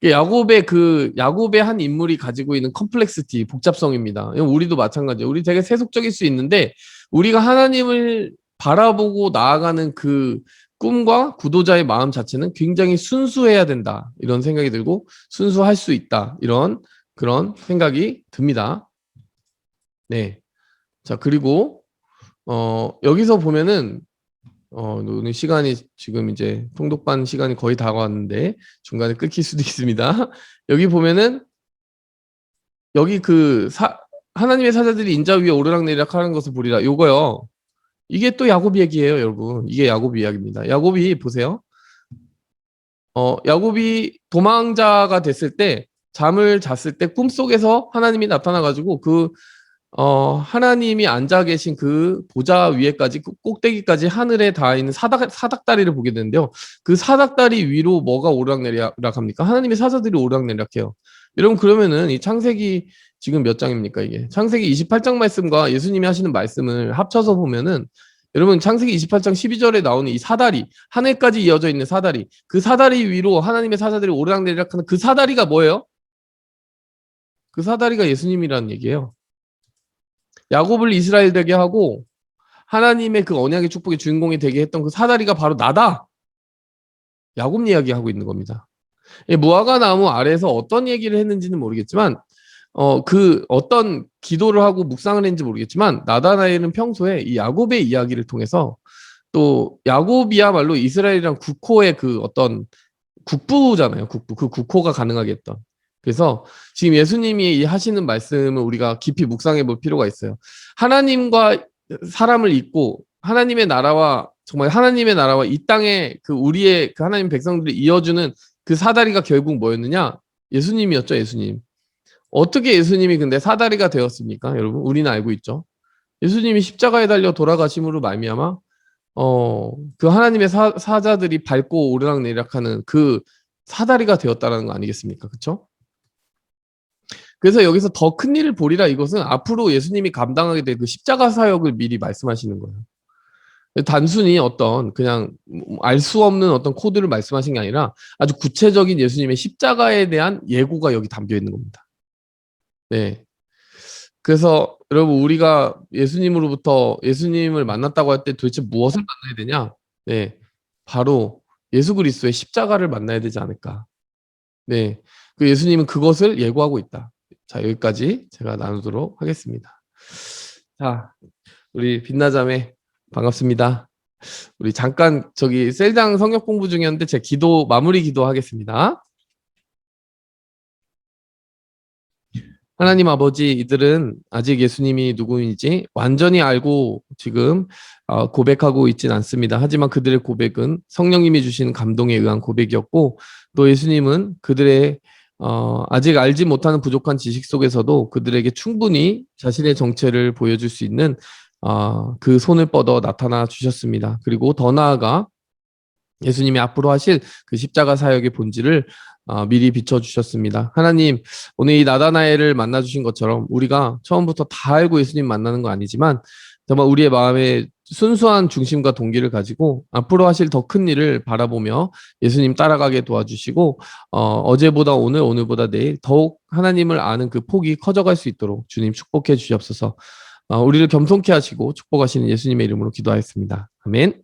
야곱의 한 인물이 가지고 있는 컴플렉시티, 복잡성입니다. 우리도 마찬가지예요. 우리 되게 세속적일 수 있는데 우리가 하나님을 바라보고 나아가는 그 꿈과 구도자의 마음 자체는 굉장히 순수해야 된다. 이런 생각이 들고 순수할 수 있다. 이런 그런 생각이 듭니다. 네. 자, 그리고 여기서 보면은 오늘 시간이 지금 이제 통독반 시간이 거의 다가왔는데 중간에 끊길 수도 있습니다. 여기 보면은 여기 하나님의 사자들이 인자 위에 오르락내리락 하는 것을 보리라. 요거요. 이게 또 야곱 얘기예요, 여러분. 이게 야곱 이야기입니다. 야곱이 보세요. 야곱이 도망자가 됐을 때 잠을 잤을 때 꿈속에서 하나님이 나타나가지고 하나님이 앉아 계신 그 보좌 위에까지 꼭대기까지 하늘에 닿아 있는 사닥다리를 보게 되는데요. 그 사닥다리 위로 뭐가 오르락내리락합니까? 하나님의 사자들이 오르락내리락해요. 여러분 그러면은 이 창세기 지금 몇 장입니까 이게? 창세기 28장 말씀과 예수님이 하시는 말씀을 합쳐서 보면은 여러분 창세기 28장 12절에 나오는 이 사다리, 하늘까지 이어져 있는 사다리, 그 사다리 위로 하나님의 사자들이 오르락내리락하는 그 사다리가 뭐예요? 그 사다리가 예수님이라는 얘기예요. 야곱을 이스라엘 되게 하고 하나님의 그 언약의 축복의 주인공이 되게 했던 그 사다리가 바로 나다. 야곱 이야기하고 있는 겁니다. 무화과 나무 아래에서 어떤 얘기를 했는지는 모르겠지만 그 어떤 기도를 하고 묵상을 했는지 모르겠지만 나다나엘은 평소에 이 야곱의 이야기를 통해서 또 야곱이야말로 이스라엘이랑 국호의 그 어떤 국부잖아요. 국부. 그 국호가 가능하게 했던. 그래서 지금 예수님이 하시는 말씀을 우리가 깊이 묵상해 볼 필요가 있어요. 하나님과 사람을 잇고 하나님의 나라와 정말 하나님의 나라와 이 땅에 그 우리의 그 하나님 백성들을 이어주는 그 사다리가 결국 뭐였느냐? 예수님이었죠, 예수님. 어떻게 예수님이 근데 사다리가 되었습니까? 여러분, 우리는 알고 있죠. 예수님이 십자가에 달려 돌아가심으로 말미암아 그 하나님의 사자들이 밟고 오르락내리락하는 그 사다리가 되었다라는 거 아니겠습니까? 그렇죠? 그래서 여기서 더 큰 일을 보리라 이것은 앞으로 예수님이 감당하게 될 그 십자가 사역을 미리 말씀하시는 거예요. 단순히 어떤 그냥 알 수 없는 어떤 코드를 말씀하신 게 아니라 아주 구체적인 예수님의 십자가에 대한 예고가 여기 담겨 있는 겁니다. 네. 그래서 여러분 우리가 예수님으로부터 예수님을 만났다고 할 때 도대체 무엇을 만나야 되냐? 네. 바로 예수 그리스도의 십자가를 만나야 되지 않을까? 네. 그 예수님은 그것을 예고하고 있다. 자, 여기까지 제가 나누도록 하겠습니다. 자, 우리 빛나자매 반갑습니다. 우리 잠깐 저기 셀장 성역 공부 중이었는데 제 마무리 기도하겠습니다. 하나님 아버지, 이들은 아직 예수님이 누구인지 완전히 알고 지금 고백하고 있진 않습니다. 하지만 그들의 고백은 성령님이 주신 감동에 의한 고백이었고 또 예수님은 그들의 아직 알지 못하는 부족한 지식 속에서도 그들에게 충분히 자신의 정체를 보여줄 수 있는 그 손을 뻗어 나타나 주셨습니다. 그리고 더 나아가 예수님이 앞으로 하실 그 십자가 사역의 본질을 미리 비춰주셨습니다. 하나님, 오늘 이 나다나엘을 만나주신 것처럼 우리가 처음부터 다 알고 예수님 만나는 건 아니지만 정말 우리의 마음에 순수한 중심과 동기를 가지고 앞으로 하실 더 큰 일을 바라보며 예수님 따라가게 도와주시고 어제보다 오늘, 오늘보다 내일 더욱 하나님을 아는 그 폭이 커져갈 수 있도록 주님 축복해 주시옵소서. 우리를 겸손케 하시고 축복하시는 예수님의 이름으로 기도하였습니다. 아멘.